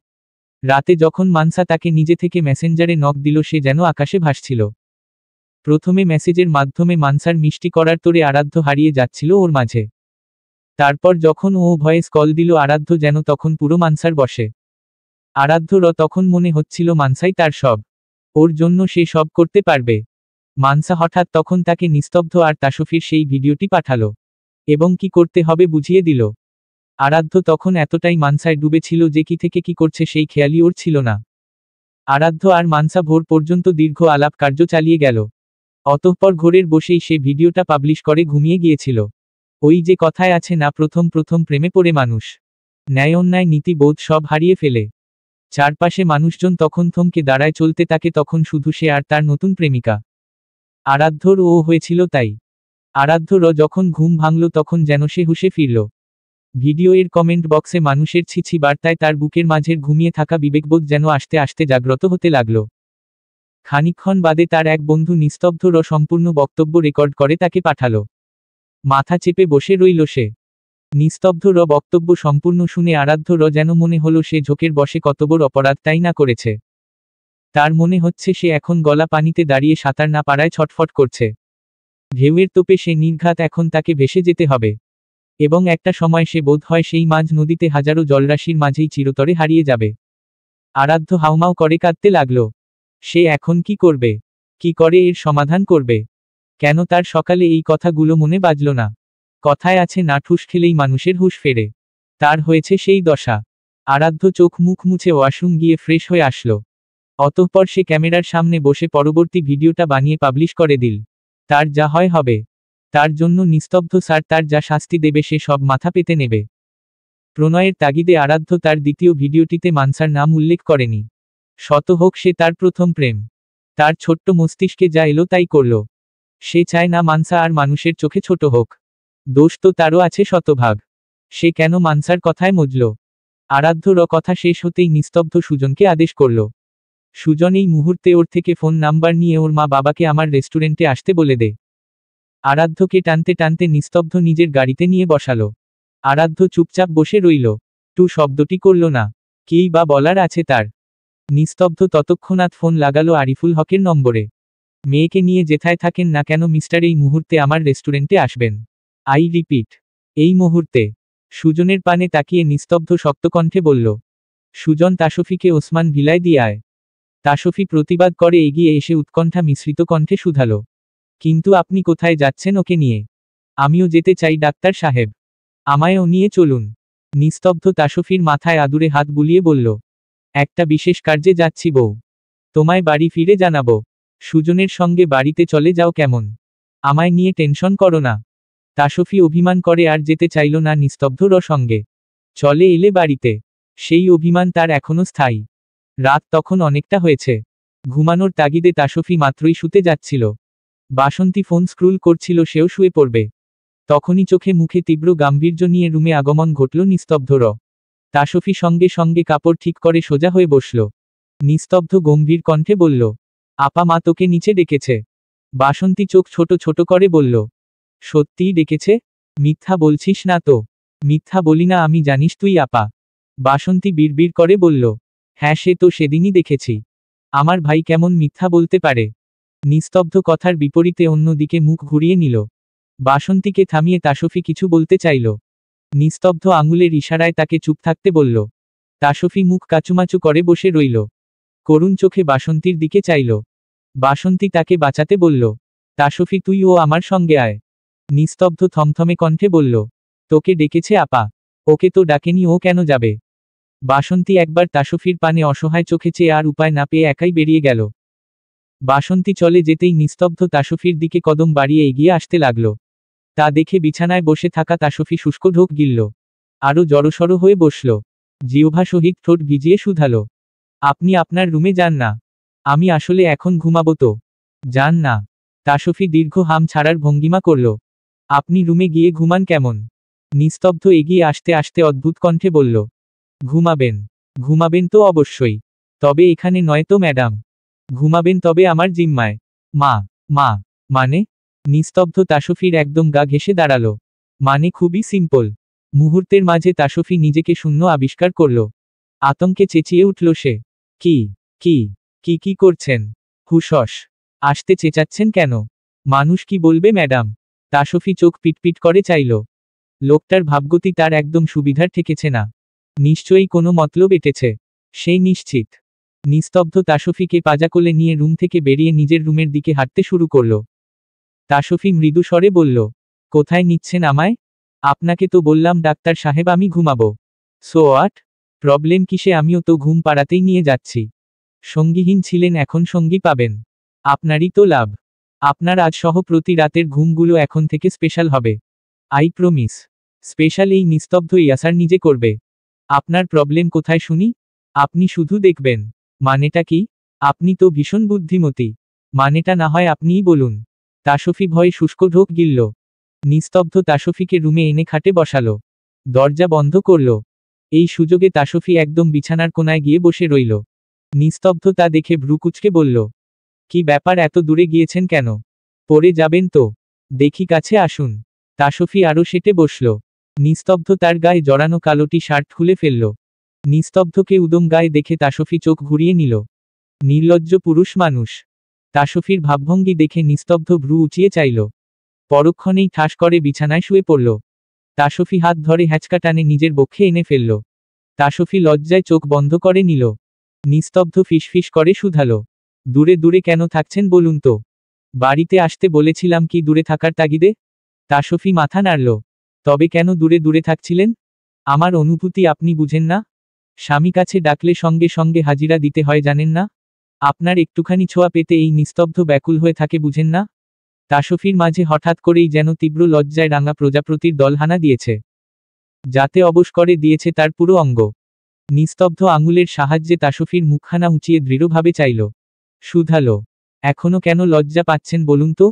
রাতে যখন মানসা তাকে নিজে থেকে মেসেঞ্জারে নক দিল সে যেন আকাশে ভাসছিল। প্রথমে মেসেজের মাধ্যমে মানসার মিষ্টি করার তোরে আরাধ্য হারিয়ে যাচ্ছিল ওর মাঝে। তারপর যখন ও ভয়েস কল দিল আরাধ্য যেন তখন পুরো মানসার বসে। আরাধ্যর তখন মনে হচ্ছিল মানসাই তার সব। ওর জন্য সে সব করতে পারবে। মানসা হঠাৎ তখন তাকে নিস্তব্ধ আর তাসফির সেই ভিডিওটি পাঠালো এবং কি করতে হবে বুঝিয়ে দিল। আরাধ্য তখন এতটাই মানসায় ডুবেছিল যে কি থেকে কি করছে সেই খেয়ালই ওর ছিল না। আরাধ্য আর মানসা ভোর পর্যন্ত দীর্ঘ আলাপ কার্য চালিয়ে গেল। অতঃপর ঘোরের বসেই সে ভিডিওটা পাবলিশ করে ঘুমিয়ে গিয়েছিল। ওই যে কথায় আছে না, প্রথম প্রথম প্রেমে পড়ে মানুষ ন্যায় অন্যায় নীতিবোধ সব হারিয়ে ফেলে। চারপাশে মানুষজন তখন থমকে দাঁড়ায়, চলতে তাকে তখন শুধু সে আর তার নতুন প্রেমিকা। আরাধ্যর ও হয়েছিল তাই। আরাধ্যর যখন ঘুম ভাঙল তখন যেন সে হুঁশে ফিরল। ভিডিও এর কমেন্ট বক্সে মানুষের ছিছি বার্তায় তার বুকের মাঝের ঘুমিয়ে থাকা বিবেকবোধ যেন আস্তে আস্তে জাগ্রত হতে লাগল। খানিকক্ষণ বাদে তার এক বন্ধু নিস্তব্ধর সম্পূর্ণ বক্তব্য রেকর্ড করে তাকে পাঠালো। মাথা চেপে বসে রইল সে। নিস্তব্ধর বক্তব্য সম্পূর্ণ শুনে আরাধ্যর যেন মনে হলো সে ঝোঁকের বসে কত বড় অপরাধটাই না করেছে। তার মনে হচ্ছে সে এখন গলা পানিতে দাঁড়িয়ে সাঁতার না পারায় ছটফট করছে। ঢেউয়ের তোপে সে নির্ঘাত এখন তাকে ভেসে যেতে হবে। এবং একটা সময় সে বোধ হয় সেই মাঝ নদীতে হাজারো জলরাশির মাঝেই চিরতরে হারিয়ে যাবে। আরাধ্য হাউমাউ করে কাঁদতে লাগল। সে এখন কি করবে? কি করে এর সমাধান করবে? কেন তার সকালে এই কথাগুলো মনে বাজল না? কথায় আছে না, ঠুস খেলেই মানুষের হুঁশ ফেরে। তার হয়েছে সেই দশা। আরাধ্য চোখ মুখ মুছে ওয়াশরুম গিয়ে ফ্রেশ হয়ে আসলো। অতঃপর সে ক্যামেরার সামনে বসে পরবর্তী ভিডিওটা বানিয়ে পাবলিশ করে দিল। তার যা হয় হবে। তার জন্য নিস্তব্ধ স্যার তার যা শাস্তি দেবে সে সব মাথা পেতে নেবে। প্রণয়ের তাগিদে আরাধ্য তার দ্বিতীয় ভিডিওটিতে মানসার নাম উল্লেখ করেনি। শত হোক সে তার প্রথম প্রেম। তার ছোট্ট মস্তিষ্কে যা এলো তাই করল। সে চায় না মানসা আর মানুষের চোখে ছোট হোক। দোষ তো তারও আছে শতভাগ। সে কেন মানসার কথায় মজল? আরাধ্যর কথা শেষ হতেই নিস্তব্ধ সুজনকে আদেশ করল। সুজন এই মুহূর্তে ওর থেকে ফোন নাম্বার নিয়ে ওর মা বাবাকে আমার রেস্টুরেন্টে আসতে বলে দে। আরাধ্যকে টানতে টানতে নিস্তব্ধ নিজের গাড়িতে নিয়ে বসালো। আরাধ্য চুপচাপ বসে রইল। টু শব্দটি করল না। কিই বা বলার আছে তার? নিস্তব্ধ ততক্ষণাৎ ফোন লাগালো আরিফুল হকের নম্বরে। মেয়েকে নিয়ে যেথায় থাকেন না কেন মিস্টার, এই মুহূর্তে আমার রেস্টুরেন্টে আসবেন। আই রিপিট, এই মুহূর্তে। সুজনের পানে তাকিয়ে নিস্তব্ধ শক্ত কণ্ঠে বলল। সুজন তাসফিকে ওসমান ভিলায় দিয়ে আয়। তাসফি প্রতিবাদ করে এগিয়ে এসে উৎকণ্ঠা মিশ্রিত কণ্ঠে শুধালো, কিন্তু আপনি কোথায় যাচ্ছেন ওকে নিয়ে? আমিও যেতে চাই ডাক্তার সাহেব, আমায়ও নিয়ে চলুন। নিস্তব্ধ তাসফির মাথায় আদুরে হাত বুলিয়ে বলল, একটা বিশেষ কার্যে যাচ্ছি বউ, তোমায় বাড়ি ফিরে জানাবো। সুজনের সঙ্গে বাড়িতে চলে যাও কেমন? আমায় নিয়ে টেনশন করো না। তাসফি অভিমান করে আর যেতে চাইল না নিস্তব্ধর সঙ্গে। চলে এলে বাড়িতে। সেই অভিমান তার এখনো স্থায়ী। রাত তখন অনেকটা হয়েছে। ঘুমানোর তাগিদে তাসফি মাত্রই শুতে যাচ্ছিল। বাসন্তী ফোন স্ক্রুল করছিল, সেও শুয়ে পড়বে। তখনই চোখে মুখে তীব্র গাম্ভীর্য নিয়ে রুমে আগমন ঘটল নিস্তব্ধর। তাসফি সঙ্গে সঙ্গে কাপড় ঠিক করে সোজা হয়ে বসল। নিস্তব্ধ গম্ভীর কণ্ঠে বলল, আপা মা তোকে নিচে ডেকেছে। বাসন্তী চোখ ছোট ছোট করে বলল, সত্যিই ডেকেছে? মিথ্যা বলছিস না তো? মিথ্যা বলি না আমি, জানিস তুই আপা। বাসন্তী বিড়বিড় করে বলল, হ্যাঁ সে তো সেদিনই দেখেছি। আমার ভাই কেমন মিথ্যা বলতে পারে? নিস্তব্ধ কথার বিপরীতে অন্যদিকে মুখ ঘুরিয়ে নিল। বাসন্তীকে থামিয়ে তাসফি কিছু বলতে চাইল। নিস্তব্ধ আঙুলের ইশারায় তাকে চুপ থাকতে বলল। তাসফি মুখ কাচুমাচু করে বসে রইল। করুণ চোখে বাসন্তীর দিকে চাইল। বাসন্তী তাকে বাঁচাতে বলল, তাসফি তুই ও আমার সঙ্গে আয়। নিস্তব্ধ থমথমে কণ্ঠে বলল, তোকে ডেকেছে আপা। ওকে তো ডাকেনি, ও কেন যাবে? বাসন্তী একবার তাসফির পানে অসহায় চোখে চেয়ে আর উপায় না পেয়ে একাই বেরিয়ে গেল। বাসন্তী চলে যেতেই নিস্তব্ধ তাসফির দিকে কদম বাড়িয়ে এগিয়ে আসতে লাগল। তা দেখে বিছানায় বসে থাকা তাসফি শুষ্ক ঢোক গিলল। আরও জড়সড় হয়ে বসল। জিহ্বা সহিত ঠোঁট ভিজিয়ে শুধালো, আপনি আপনার রুমে যান না। আমি আসলে এখন ঘুমাবো তো। যান না। তাসফি দীর্ঘ হাম ছাড়ার ভঙ্গিমা করল। আপনি রুমে গিয়ে ঘুমান কেমন? নিস্তব্ধ এগিয়ে আসতে আসতে অদ্ভুত কণ্ঠে বলল। ঘুমাবেন? ঘুমাবেন তো অবশ্যই। তবে এখানে নয় তো ম্যাডাম। ঘুমাবেন তবে আমার জিম্মায়। মা, মা, মানে? নিস্তব্ধ তাসফির একদম গা ঘেঁষে দাঁড়ালো। মানে খুবই সিম্পল। মুহূর্তের মাঝে তাসফি নিজেকে শূন্য আবিষ্কার করল। আতঙ্কে চেঁচিয়ে উঠল সে। কি, কি, কি করছেন? হুশস। আসতে চেঁচাচ্ছেন কেন? মানুষ কি বলবে ম্যাডাম? তাসফি চোখ পিটপিট করে চাইল। লোকটার ভাবগতি তার একদম সুবিধার ঠেকেছে না। নিশ্চয়ই কোনো মতলব এঁটেছে। সেই নিশ্চিত। নিস্তব্ধ তাসফিকে পাজা কোলে নিয়ে রুম থেকে বেরিয়ে নিজের রুমের দিকে হাঁটতে শুরু করল। তাসফি মৃদু স্বরে বলল। কোথায় নিচ্ছেন আমায়? আপনাকে তো বললাম ডাক্তার সাহেব আমি ঘুমাবো। So what? প্রবলেম কিসে? আমিও তো ঘুম পাড়াতেই নিয়ে যাচ্ছি। সঙ্গীহীন ছিলেন, এখন সঙ্গী পাবেন। আপনারই তো লাভ। আপনার আজ সহ প্রতি রাতের ঘুমগুলো এখন থেকে স্পেশাল হবে। I promise. স্পেশাল এই নিস্তব্ধ ইয়াসার নিজে করবে। আপনার প্রবলেম কোথায় শুনি? আপনি শুধু দেখবেন। মানেটা কি? আপনি তো ভীষণ বুদ্ধিমতী। মানেটা না হয় আপনিই বলুন। তাসফি ভয়ে শুষ্ক ঢোক গিলল। নিস্তব্ধ তাসফিকে রুমে এনে খাটে বসালো। দরজা বন্ধ করল। এই সুযোগে তাসফি একদম বিছানার কোনায় গিয়ে বসে রইল। নিস্তব্ধ তা দেখে ভ্রু কুঁচকে বলল। কি ব্যাপার, এত দূরে গিয়েছেন কেন? পড়ে যাবেন তো। দেখি কাছে আসুন। তাসফি আরও সেটে বসল। নিস্তব্ধ তার গায়ে জড়ানো কালোটি শার্ট খুলে ফেলল। নিস্তব্ধকে উদম গায়ে দেখে তাসফি চোখ ঘুরিয়ে নিল। নির্লজ্জ পুরুষ মানুষ। তাসফির ভাবভঙ্গি দেখে নিস্তব্ধ ভ্রু উঁচিয়ে চাইল। পরক্ষণেই ঠাস করে বিছানায় শুয়ে পড়ল। তাসফি হাত ধরে হ্যাচকা টানে নিজের বক্ষে এনে ফেলল। তাসফি লজ্জায় চোখ বন্ধ করে নিল। নিস্তব্ধ ফিসফিস করে শুধালো। দূরে দূরে কেন থাকছেন বলুন তো? বাড়িতে আসতে বলেছিলাম কি দূরে থাকার তাগিদে? তাসফি মাথা নাড়ল। তবে কেন দূরে দূরে থাকছিলেন? আমার অনুভূতি আপনি বুঝেন না? স্বামী কাছে ডাকলে সঙ্গে সঙ্গে হাজিরা দিতে হয় জানেন না? আপনার একটুখানি ছোঁয়া পেতে এই নিস্তব্ধ ব্যাকুল হয়ে থাকে বুঝেন না? তাসফির মাঝে হঠাৎ করেই যেন তীব্র লজ্জায় রাঙা প্রজাপতির দল হানা দিয়েছে। যাতে অবশ করে দিয়েছে তার পুরো অঙ্গ। নিস্তব্ধ আঙুলের সাহায্যে তাসফির মুখখানা উঁচিয়ে দৃঢ়ভাবে চাইল। শুধালো। এখনো কেন লজ্জা পাচ্ছেন বলুন তো?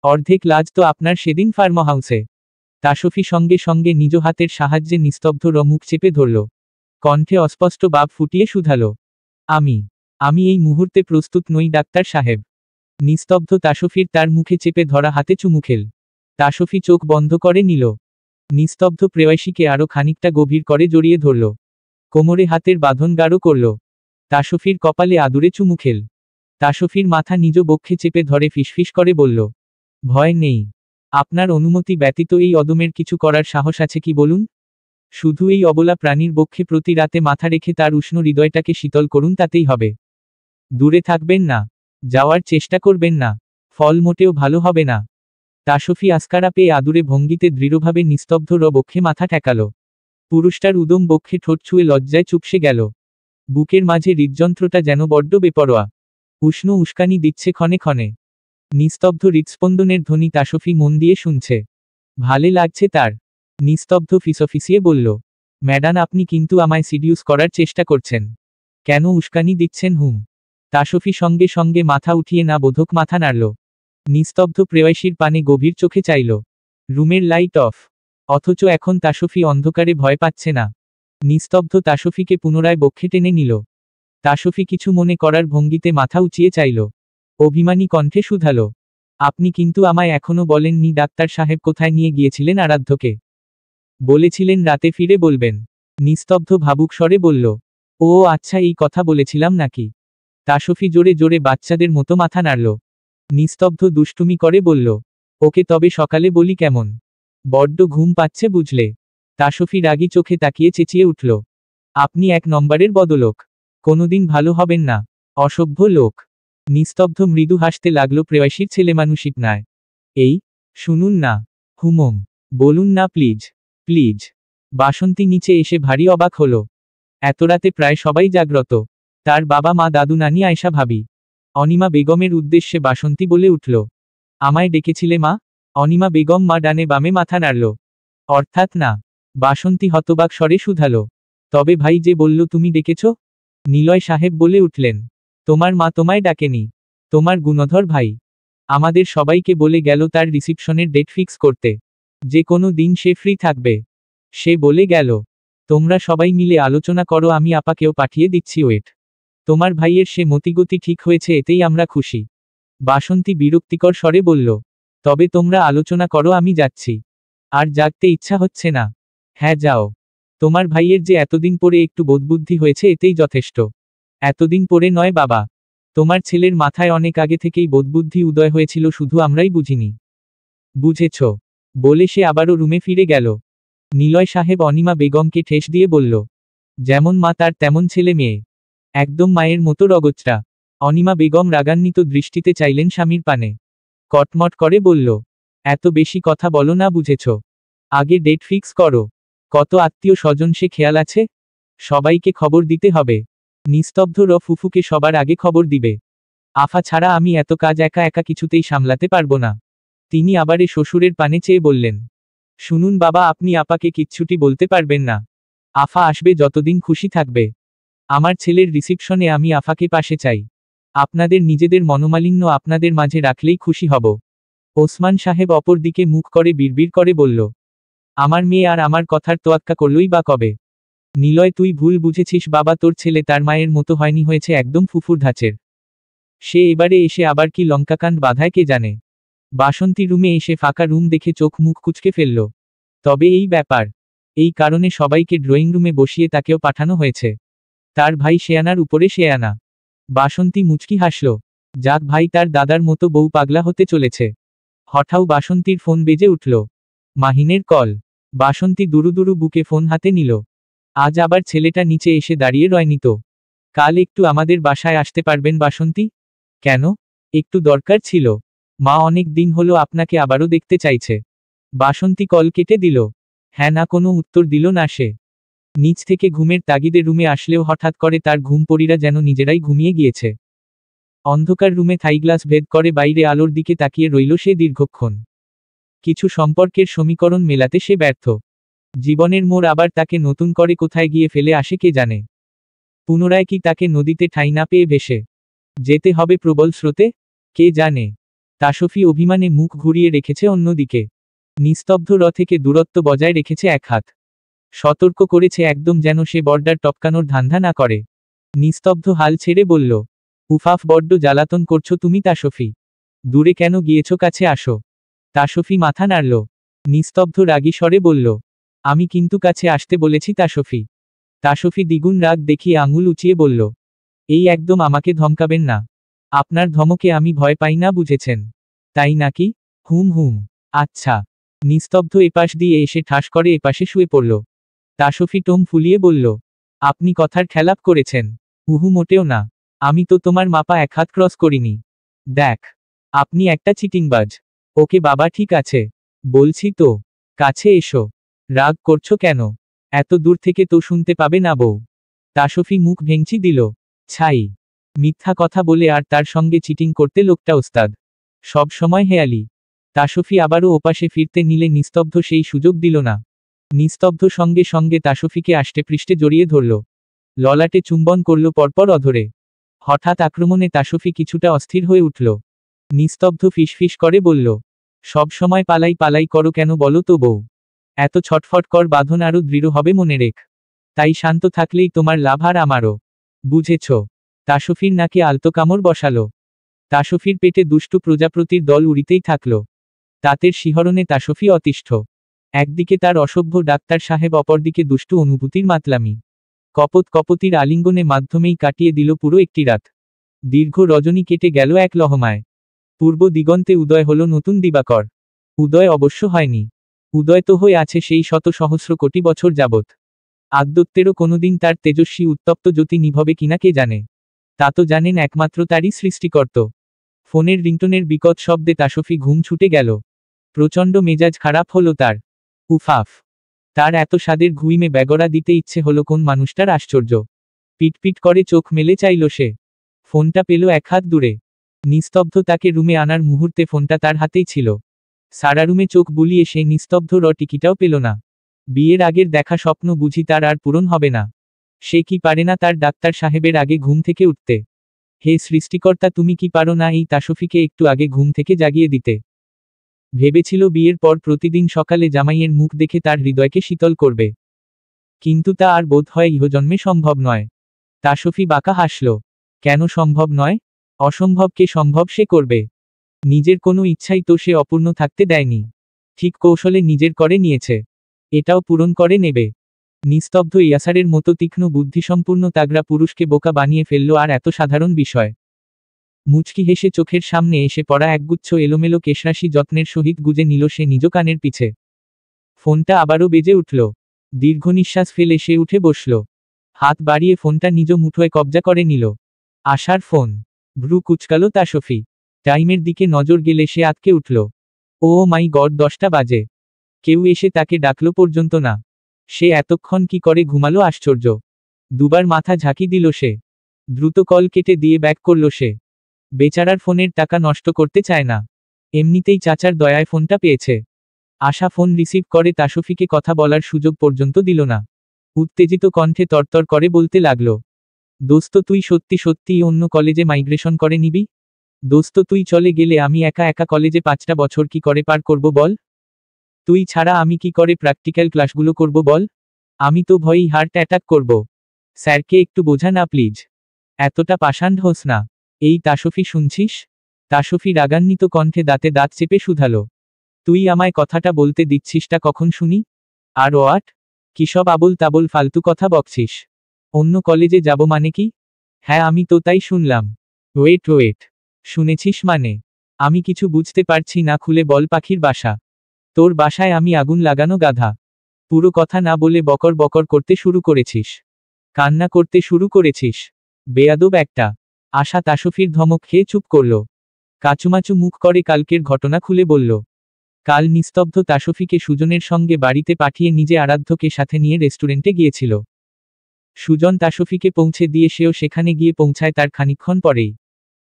অর্ধেক লাজ তো আপনার সেদিন ফার্ম হাউসে। তাসফি সঙ্গে সঙ্গে নিজ হাতের সাহায্যে নিস্তব্ধ মুখ চেপে ধরল। কণ্ঠে অস্পষ্ট বাপ ফুটিয়ে শুধালো। আমি আমি এই মুহূর্তে প্রস্তুত নই ডাক্তার সাহেব। নিস্তব্ধ তাসফির তার মুখে চেপে ধরা হাতে চুমু খেল। তাসফি চোখ বন্ধ করে নিল। নিস্তব্ধ প্রেয়সীকে আরো খানিকটা গভীর করে জড়িয়ে ধরল। কোমরে হাতের বাঁধন গাঢ় করল। তাসফির কপালে আদুরে চুমু খেল। তাসফির মাথা নিজ বক্ষে চেপে ধরে ফিসফিস করে বলল। ভয় নেই। আপনার অনুমতি ব্যতীত এই অদমের কিছু করার সাহস আছে কি বলুন? শুধু এই অবলা প্রাণীর বক্ষে প্রতি রাতে মাথা রেখে তার উষ্ণ হৃদয়টাকে শীতল করুন, তাতেই হবে। দূরে থাকবেন না। যাওয়ার চেষ্টা করবেন না। ফল মোটেও ভালো হবে না। তাসফি আস্কারা পেয়ে আদুরে ভঙ্গিতে দৃঢ়ভাবে নিস্তব্ধ বক্ষে মাথা ঠেকাল। পুরুষটার উদম বক্ষে ঠোঁট ছুঁয়ে লজ্জায় চুপসে গেল। বুকের মাঝে হৃদযন্ত্রটা যেন বড্ড বেপরোয়া। উষ্ণ উস্কানি দিচ্ছে ক্ষণে ক্ষণে। নিস্তব্ধ হৃৎস্পন্দনের ধ্বনি তাসফি মন দিয়ে শুনছে। ভালে লাগছে তার। নিস্তব্ধ ফিসফিসিয়ে বলল। ম্যাডাম আপনি কিন্তু আমায় সিডিউস করার চেষ্টা করছেন। কেন উস্কানি দিচ্ছেন হুম? তাসফি সঙ্গে সঙ্গে মাথা উঠিয়ে না বোধক মাথা নাড়ল। নিস্তব্ধ প্রেয়সীর পানে গভীর চোখে চাইল। রুমের লাইট অফ। অথচ এখন তাসফি অন্ধকারে ভয় পাচ্ছে না। নিস্তব্ধ তাসফিকে পুনরায় বক্ষে টেনে নিল। তাসফি কিছু মনে করার ভঙ্গিতে মাথা উঁচিয়ে চাইল। অভিমানী কণ্ঠে শুধালো। আপনি কিন্তু আমায় এখনো বলেননি ডাক্তার সাহেব কোথায় নিয়ে গিয়েছিলেন আরাধ্যকে? বলেছিলেন রাতে ফিরে বলবেন। নিস্তব্ধ ভাবুক স্বরে বলল। ও আচ্ছা, এই কথা বলেছিলাম নাকি? তাসফি জোরে জোরে বাচ্চাদের মতো মাথা নাড়ল। নিস্তব্ধ দুষ্টুমি করে বলল। ওকে তবে সকালে বলি কেমন? বড্ড ঘুম পাচ্ছে বুঝলে। তাসফি রাগী চোখে তাকিয়ে চেঁচিয়ে উঠল। আপনি এক নম্বরের বদলোক। কোনোদিন ভালো হবেন না। অসভ্য লোক। নিস্তব্ধ মৃদু হাসতে লাগল প্রেয়সীর ছেলেমানুষিক নায়। এই, শুনুন না। হুমম। বলুন না প্লিজ। প্লিজ। বাসন্তী নিচে এসে ভারী অবাক হল। এত রাতে প্রায় সবাই জাগ্রত। তার বাবা মা দাদু নানি আয়শা ভাবি। অনিমা বেগমের উদ্দেশ্যে বাসন্তী বলে উঠল। আমায় ডেকেছিলে মা? অনিমা বেগম মা ডানে বামে মাথা নাড়ল। অর্থাৎ না। বাসন্তী হতবাক স্বরে শুধালো। তবে ভাই যে বলল তুমি ডেকেছ? নিলয় সাহেব বলে উঠলেন। তোমার মা তোমায় ডাকেনি? তোমার গুণধর ভাই আমাদের সবাইকে বলে গেল তার রিসিপশনের ডেট ফিক্স করতে, যে কোনো দিন সে ফ্রি থাকবে। সে বলে গেল। তোমরা সবাই মিলে আলোচনা করো, আমি আপাকেও পাঠিয়ে দিচ্ছি ওয়েট। তোমার ভাইয়ের সে মতিগতি ঠিক হয়েছে, এতেই আমরা খুশি। বাসন্তী বিরক্তিকর স্বরে বলল। তবে তোমরা আলোচনা করো, আমি যাচ্ছি। আর জাগতে ইচ্ছা হচ্ছে না। হ্যাঁ যাও। তোমার ভাইয়ের যে এতদিন পরে একটু বোধবুদ্ধি হয়েছে, এতেই যথেষ্ট। এতদিন পরে নয় বাবা, তোমার ছেলের মাথায় অনেক আগে থেকেই বোধবুদ্ধি উদয় হয়েছিল, শুধু আমরাই বুঝিনি। বুঝেছ? বলে সে আবারও রুমে ফিরে গেল। নিলয় সাহেব অনিমা বেগমকে ঠেস দিয়ে বলল, যেমন মা তার তেমন ছেলে মেয়ে, একদম মায়ের মতো রগচটা। অনিমা বেগম রাগান্বিত দৃষ্টিতে চাইলেন স্বামীর পানে। কটমট করে বলল, এত বেশি কথা বলো না, বুঝেছ? আগে ডেট ফিক্স করো। কত আত্মীয় স্বজন সে খেয়াল আছে? সবাইকে খবর দিতে হবে। নিস্তব্ধ ফুফুকে সবার আগে খবর দিবে। আফা ছাড়া আমি এত কাজ একা একা কিছুতেই সামলাতে পারবো না। তিনি আবারে শ্বশুরের পানে চেয়ে বললেন, শুনুন বাবা, আপনি আপাকে কিচ্ছুটি বলতে পারবেন না। আফা আসবে, যতদিন খুশি থাকবে। আমার ছেলের রিসিপশনে আমি আফাকে পাশে চাই। আপনাদের নিজেদের মনোমালিন্য আপনাদের মাঝে রাখলেই খুশি হব। ওসমান সাহেব অপর দিকে মুখ করে বিড়বিড় করে বলল, আমার মেয়ে আর আমার কথার তোয়াক্কা করলই বা কবে? নিলয়, তুই ভুল বুঝেছিস বাবা, তোর ছেলে তার মায়ের মতো হয়নি, হয়েছে একদম ফুফুর ধাঁচের। সে এবারে এসে আবার কি লঙ্কাকাণ্ড বাধায় কে জানে। বাসন্তী রুমে এসে ফাঁকা রুম দেখে চোখ মুখ কুঁচকে ফেলল। তবে এই ব্যাপার, এই কারণে সবাইকে ড্রয়িং রুমে বসিয়ে তাকেও পাঠানো হয়েছে। তার ভাই শেয়ানার উপরে শেয়ানা। বাসন্তী মুচকি হাসল। যাক ভাই, তার দাদার মতো বউ পাগলা হতে চলেছে। হঠাৎ বাসন্তীর ফোন বেজে উঠল। মাহিনের কল। বাসন্তী দুরু বুকে ফোন হাতে নিল। আজ আবার ছেলেটা নিচে এসে দাঁড়িয়ে রয়নি তো? কাল একটু আমাদের বাসায় আসতে পারবেন বাসন্তী? কেন? একটু দরকার ছিল। মা অনেক দিন হলো আপনাকে আবারও দেখতে চাইছে। বাসন্তী কল কেটে দিল। হ্যাঁ না কোনো উত্তর দিল না সে। নিচ থেকে ঘুমের তাগিদে রুমে আসলেও হঠাৎ করে তার ঘুমপড়িরা যেন নিজেরাই ঘুমিয়ে গিয়েছে। অন্ধকার রুমে থাইগ্লাস ভেদ করে বাইরে আলোর দিকে তাকিয়ে রইল সে দীর্ঘক্ষণ। কিছু সম্পর্কের সমীকরণ মেলাতে সে ব্যর্থ। জীবনের মোড় আবার তাকে নতুন করে কোথায় গিয়ে ফেলে আসে কে জানে। পুনরায় কি তাকে নদীতে ঠাঁই না পেয়ে ভেসে যেতে হবে প্রবল স্রোতে? কে জানে। তাসফি অভিমানে মুখ ঘুরিয়ে রেখেছে অন্যদিকে। নিস্তব্ধ থেকে দূরত্ব বজায় রেখেছে এক হাত। সতর্ক করেছে একদম যেন সে বর্ডার টপকানোর ধান্ধা না করে। নিস্তব্ধ হাল ছেড়ে বলল, উফাফ, বড্ড জ্বালাতন করছো তুমি তাসফি। দূরে কেন গিয়েছ, কাছে আসো। তাসফি মাথা নাড়ল। নিস্তব্ধ রাগী স্বরে বলল, আমি কিন্তু কাছে আসতে বলেছি তাসফি। তাসফি দ্বিগুণ রাগ দেখিয়ে আঙুল উঁচিয়ে বলল, এই একদম আমাকে ধমকাবেন না। আপনার ধমকে আমি ভয় পাই না, বুঝেছেন? তাই নাকি? হুম হুম। আচ্ছা। নিস্তব্ধ এপাশ দিয়ে এসে ঠাস করে এপাশে শুয়ে পড়ল। তাসফি টোম ফুলিয়ে বলল, আপনি কথার খেলাপ করেছেন। উহু, মোটেও না। আমি তো তোমার মাপা এক হাত ক্রস করিনি। দেখ, আপনি একটা চিটিংবাজ। ওকে বাবা, ঠিক আছে বলছি তো। কাছে এসো। রাগ করছো কেন? এত দূর থেকে তো শুনতে পাবে না বউ। তাসফি মুখ ভেঙচি দিল। ছাই। মিথ্যা কথা বলে আর তার সঙ্গে চিটিং করতে লোকটা ওস্তাদ। সব সময় হেয়ালি। তাসফি আবারও ওপাশে ফিরতে নিলে নিস্তব্ধ সেই সুযোগ দিল না। নিস্তব্ধ সঙ্গে সঙ্গে তাসফিকে আষ্টেপৃষ্ঠে জড়িয়ে ধরল। ললাটে চুম্বন করল পরপর অধরে। হঠাৎ আক্রমণে তাসফি কিছুটা অস্থির হয়ে উঠল। নিস্তব্ধ ফিসফিস করে বলল, সব সময় পালাই পালাই করো কেন বলো তো বউ? এত ছটফট কর, বাঁধন আরো দৃঢ় হবে মনে রেখ। তাই শান্ত থাকলেই তোমার লাভ আর আমারও। বুঝেছ? তাসফির নাকে আলতো কামড় বসালো। তাসফির পেটে দুষ্টু প্রজাপতির দল উড়িতেই থাকল। তাতের শিহরণে তাসফি অতিষ্ঠ। একদিকে তার অসভ্য ডাক্তার সাহেব, অপরদিকে দুষ্টু অনুভূতির মাতলামি। কপত কপতির আলিঙ্গনে মাধ্যমেই কাটিয়ে দিল পুরো একটি রাত। দীর্ঘ রজনী কেটে গেল এক লহমায়। পূর্ব দিগন্তে উদয় হল নতুন দিবাকর। উদয় অবশ্য হয়নি। উদয় তো হয়ে আছে সেই শত সহস্র কোটি বছর যাবৎ। আদ্যত্বেরও কোনোদিন তার তেজস্বী উত্তপ্ত জ্যোতি নিভবে কিনা কে জানে। তা তো জানেন একমাত্র তারই সৃষ্টিকর্ত। ফোনের রিংটোনের বিকট শব্দে তাসফি ঘুম ছুটে গেল। প্রচণ্ড মেজাজ খারাপ হলো তার। উফাফ। তার এত স্বাদের ঘুইমে ব্যাগরা দিতে ইচ্ছে হলো কোন মানুষটার, আশ্চর্য। পিটপিট করে চোখ মেলে চাইল সে। ফোনটা পেল এক হাত দূরে। নিস্তব্ধ তাকে রুমে আনার মুহূর্তে ফোনটা তার হাতেই ছিল। সারা রুমে চোখ বুলিয়ে সে নিস্তব্ধ টিকিটাও পেল না। বিয়ের আগের দেখা স্বপ্ন বুঝি তার আর পূরণ হবে না। সে কি পারে না তার ডাক্তার সাহেবের আগে ঘুম থেকে উঠতে? হে সৃষ্টিকর্তা, তুমি কি পারো না এই তাসফিকে একটু আগে ঘুম থেকে জাগিয়ে দিতে? ভেবেছিল বিয়ের পর প্রতিদিন সকালে জামাইয়ের মুখ দেখে তার হৃদয়কে শীতল করবে, কিন্তু তা আর বোধ হয় ইহজন্মে সম্ভব নয়। তাসফি বাঁকা হাসল। কেন সম্ভব নয়? অসম্ভবকে সম্ভব সে করবে। নিজের কোনো ইচ্ছাই তো সে অপূর্ণ থাকতে দেয়নি। ঠিক কৌশলে নিজের করে নিয়েছে, এটাও পূরণ করে নেবে। নিস্তব্ধ ইয়াসারের মতো তীক্ষ্ণ বুদ্ধিসম্পূর্ণ তাগড়া পুরুষকে বোকা বানিয়ে ফেলল আর এত সাধারণ বিষয়। মুচকি হেসে চোখের সামনে এসে পড়া একগুচ্ছ এলোমেলো কেশরাশি যত্নের সহিত গুজে নিল সে নিজ কানের পিছে। ফোনটা আবারও বেজে উঠল। দীর্ঘনিশ্বাস ফেলে সে উঠে বসল। হাত বাড়িয়ে ফোনটা নিজ মুঠোয় কবজা করে নিল। আশার ফোন। ভ্রু কুচকালো তাসফি। টাইমের দিকে নজর গেলে সে আঁতকে উঠল। ও মাই গড, 10টা বাজে। কেউ এসে তাকে ডাকলো পর্যন্ত না। সে এতক্ষণ কি করে ঘুমালো আশ্চর্য। দুবার মাথা ঝাঁকি দিল সে। দ্রুত কল কেটে দিয়ে ব্যাক করল সে। বেচারার ফোনের টাকা নষ্ট করতে চায় না। এমনিতেই চাচার দয়ায় ফোনটা পেয়েছে। আশা ফোন রিসিভ করে তাসফিকে কথা বলার সুযোগ পর্যন্ত দিল না। উত্তেজিত কণ্ঠে তরতর করে বলতে লাগল, দোস্ত তুই সত্যি সত্যিই অন্য কলেজে মাইগ্রেশন করে নিবি? দোস্ত তুই চলে গেলে আমি একা একা কলেজে 5টা বছর কি করে পার করব বল? তুই ছাড়া আমি কি করে প্র্যাকটিক্যাল ক্লাসগুলো করব বল? আমি তো ভয়েই হার্ট অ্যাটাক করব। স্যারকে একটু বোঝা না প্লিজ। এতটা পাষাণ্ড হোস না। এই তাসফি, শুনছিস? তাসফি রাগান্বিত কণ্ঠে দাঁতে দাঁত চেপে শুধালো, তুই আমায় কথাটা বলতে দিচ্ছিসটা কখন শুনি? আর ওয়াট? কিসব আবোল তাবোল ফালতু কথা বকছিস? অন্য কলেজে যাব মানে কি? হ্যাঁ, আমি তো তাই শুনলাম। ওয়েট, শুনেছিস মানে? আমি কিছু বুঝতে পারছি না, খুলে বল। পাখির বাসা? তোর বাসায় আমি আগুন লাগানো গাধা? পুরো কথা না বলে বকর বকর করতে শুরু করেছিস। কান্না করতে শুরু করেছিস। বেয়াদব একটা। আশা তাসফির ধমক খেয়ে চুপ করল। কাচুমাচু মুখ করে কালকের ঘটনা খুলে বলল। কাল নিস্তব্ধ তাসফিকে সুজনের সঙ্গে বাড়িতে পাঠিয়ে নিজে আরাধ্যকে সাথে নিয়ে রেস্টুরেন্টে গিয়েছিল। সুজন তাসফিকে পৌঁছে দিয়ে সেও সেখানে গিয়ে পৌঁছায় তার খানিকক্ষণ পরেই।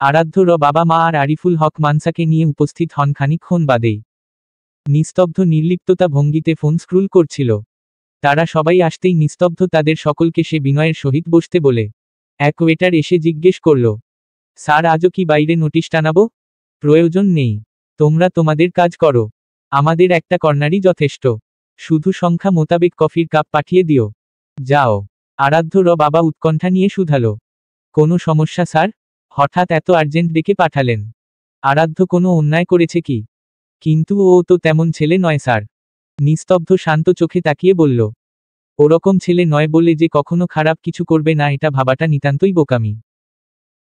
আরাধ্যর বাবা মা আর আরিফুল হক মানসাকে নিয়ে উপস্থিত হন খানিকক্ষণ বাদেই। নিস্তব্ধ নির্লিপ্ততা ভঙ্গিতে ফোন স্ক্রুল করছিল। তারা সবাই আসতেই নিস্তব্ধ তাদের সকলকে সে বিনয়ের সহিত বসতে বলে। এক ওয়েটার এসে জিজ্ঞেস করল, স্যার আজও কি বাইরে নোটিশ টানাবো? প্রয়োজন নেই, তোমরা তোমাদের কাজ করো। আমাদের একটা কর্নারই যথেষ্ট। শুধু সংখ্যা মোতাবেক কফির কাপ পাঠিয়ে দিও। যাও। আরাধ্যর বাবা উৎকণ্ঠা নিয়ে শুধালো, কোনো সমস্যা স্যার? হঠাৎ এত আর্জেন্ট ডেকে পাঠালেন? আরাধ্য কোনো অন্যায় করেছে কি? কিন্তু ও তো তেমন ছেলে নয় স্যার। নিস্তব্ধ শান্ত চোখে তাকিয়ে বলল, ওরকম ছেলে নয় বলে যে কখনো খারাপ কিছু করবে না এটা ভাবাটা নিতান্তই বোকামি।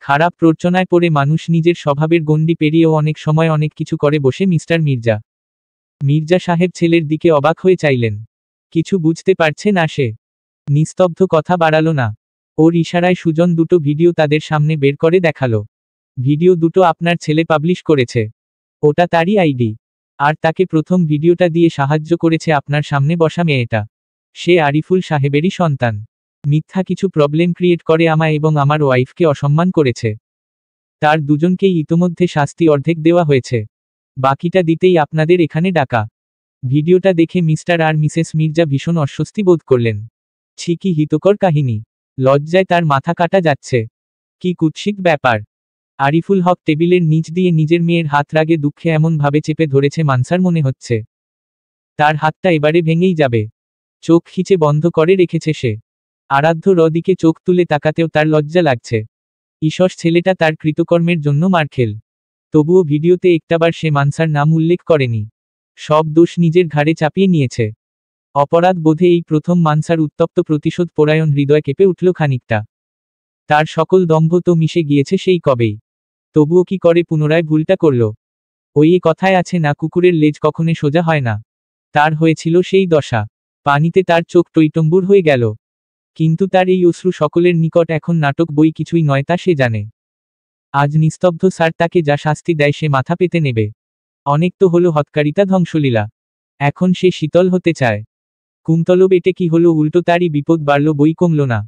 খারাপ প্ররোচনায় পড়ে মানুষ নিজের স্বভাবের গণ্ডি পেরিয়েও অনেক সময় অনেক কিছু করে বসে। মিস্টার মির্জা। মির্জা সাহেব ছেলের দিকে অবাক হয়ে চাইলেন। কিছু বুঝতে পারছে না সে। নিস্তব্ধ কথা বাড়ালো না। ওর ইশারায় সুজন দুটো ভিডিও তাদের সামনে বের করে দেখালো। ভিডিও দুটো আপনার ছেলে পাবলিশ করেছে। ওটা তারই আইডি। আর তাকে প্রথম ভিডিওটা দিয়ে সাহায্য করেছে আপনার সামনে বসা মেয়েটা। সে আরিফুল সাহেবেরই সন্তান। মিথ্যা কিছু প্রবলেম ক্রিয়েট করে আমায় এবং আমার ওয়াইফকে অসম্মান করেছে। তার দুজনকেই ইতোমধ্যে শাস্তি অর্ধেক দেওয়া হয়েছে। বাকিটা দিতেই আপনাদের এখানে ডাকা। ভিডিওটা দেখে মিস্টার আর মিসেস মির্জা ভীষণ অস্বস্তি বোধ করলেন। ছি, কি হিতকর কাহিনী। লজ্জায় তার মাথা কাটা যাচ্ছে। কি কুৎসিত ব্যাপার। আরিফুল হক টেবিলের নিচ দিয়ে নিজের মেয়ের হাত রাগে দুঃখে এমনভাবে চেপে ধরেছে মানসার মনে হচ্ছে তার হাতটা এবারে ভেঙেই যাবে। চোখ খিচে বন্ধ করে রেখেছে সে। আরাধ্য দিকে চোখ তুলে তাকাতেও তার লজ্জা লাগছে। ঈশস ছেলেটা তার কৃতকর্মের জন্য মারখেল। তবুও ভিডিওতে একটাবার সে মানসার নাম উল্লেখ করেনি। সব দোষ নিজের ঘাড়ে চাপিয়ে নিয়েছে। অপরাধ বোধে এই প্রথম মানসার উত্তপ্ত প্রতিশোধ পরায়ণ হৃদয় কেঁপে উঠল খানিকটা। তার সকল দম্ভ তো মিশে গিয়েছে সেই কবেই। তবুও কি করে পুনরায় ভুলটা করল? ওই কথায় আছে না, কুকুরের লেজ কখনো সোজা হয় না। তার হয়েছিল সেই দশা। পানিতে তার চোখ টইটম্বুর হয়ে গেল। কিন্তু তার এই অশ্রু সকলের নিকট এখন নাটক বই কিছুই নয় তা সে জানে। আজ নিস্তব্ধ স্যার তাকে যা শাস্তি দেয় সে মাথা পেতে নেবে। অনেক তো হলো হৎকারিতা, ধ্বংসলীলা। এখন সে শীতল হতে চায়। কুন্তলব এটে কি হলো, উল্টো তারই বিপদ বাড়ল, বই কমল না।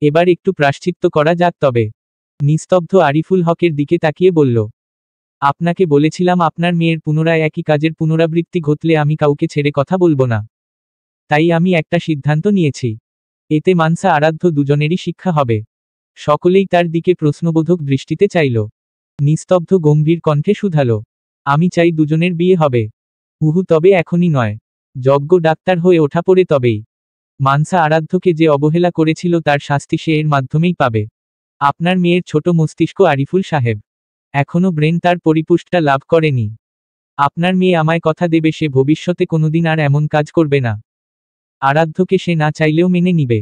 এবার একটু প্রায়শ্চিত্ত করা যাক তবে। নিস্তব্ধ আরিফুল হকের দিকে তাকিয়ে বলল, আপনাকে বলেছিলাম আপনার মেয়ের পুনরায় একই কাজের পুনরাবৃত্তি ঘটলে আমি কাউকে ছেড়ে কথা বলবো না। তাই আমি একটা সিদ্ধান্ত নিয়েছি। এতে মানসা আরাধ্য দুজনেরই শিক্ষা হবে। সকলেই তার দিকে প্রশ্নবোধক দৃষ্টিতে চাইল। নিস্তব্ধ গম্ভীর কণ্ঠে শুধালো, আমি চাই দুজনের বিয়ে হবে। উহু, তবে এখনই নয়। যজ্ঞ ডাক্তার হয়ে ওঠা পড়ে তবেই। মানসা আরাধ্যকে যে অবহেলা করেছিল তার শাস্তি সে এর মাধ্যমেই পাবে। আপনার মেয়ের ছোট মস্তিষ্ক আরিফুল সাহেব। এখনো ব্রেন তার পরিপুষ্টিটা লাভ করেনি। আপনার মেয়ে আমায় কথা দেবে সে ভবিষ্যতে কোনোদিন আর এমন কাজ করবে না। আরাধ্যকে সে না চাইলেও মেনে নিবে।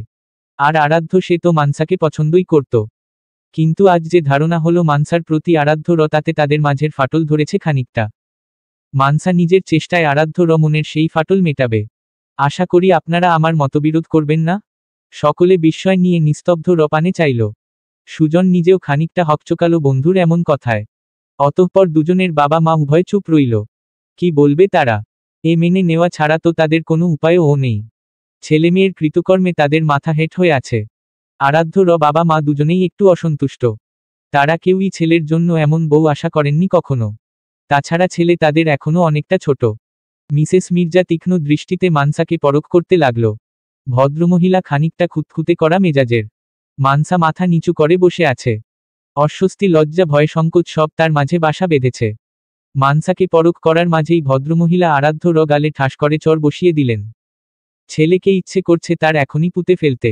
আর আরাধ্য সে তো মানসাকে পছন্দই করত। কিন্তু আজ যে ধারণা হলো মানসার প্রতি আরাধ্য তাতে তাদের মাঝের ফাটল ধরেছে খানিকটা। মানসা নিজের চেষ্টায় আরাধ্য মনের সেই ফাটল মেটাবে। আশা করি আপনারা আমার মতবিরোধ করবেন না। সকলে বিস্ময় নিয়ে নিস্তব্ধ পানে চাইল। সুজন নিজেও খানিকটা হকচকালো বন্ধুর এমন কথায়। অতঃপর দুজনের বাবা মা উভয় চুপ রইল। কি বলবে তারা? এ মেনে নেওয়া ছাড়া তো তাদের কোনো উপায়ও নেই। ছেলেমেয়ের কৃতকর্মে তাদের মাথা হেঁট হয়ে আছে। আরাধ্য বাবা মা দুজনেই একটু অসন্তুষ্ট। তারা কেউই ছেলের জন্য এমন বউ আশা করেননি কখনো। তাছাড়া ছেলে তাদের এখনো অনেকটা ছোট। মিসেস মির্জা তীক্ষ্ণ দৃষ্টিতে মানসাকে পরখ করতে লাগল। ভদ্রমহিলা খানিকটা খুঁতখুঁতে করা মেজাজের। মানসা মাথা নিচু করে বসে আছে। অস্বস্তি লজ্জা ভয় সংকোচ সব তার মাঝে বাসা বেঁধেছে। মানসাকে পরখ করার মাঝেই ভদ্রমহিলা আরাধ্য গালে ঠাস করে চর বসিয়ে দিলেন। ছেলেকে ইচ্ছে করছে তার এখনই পুঁতে ফেলতে।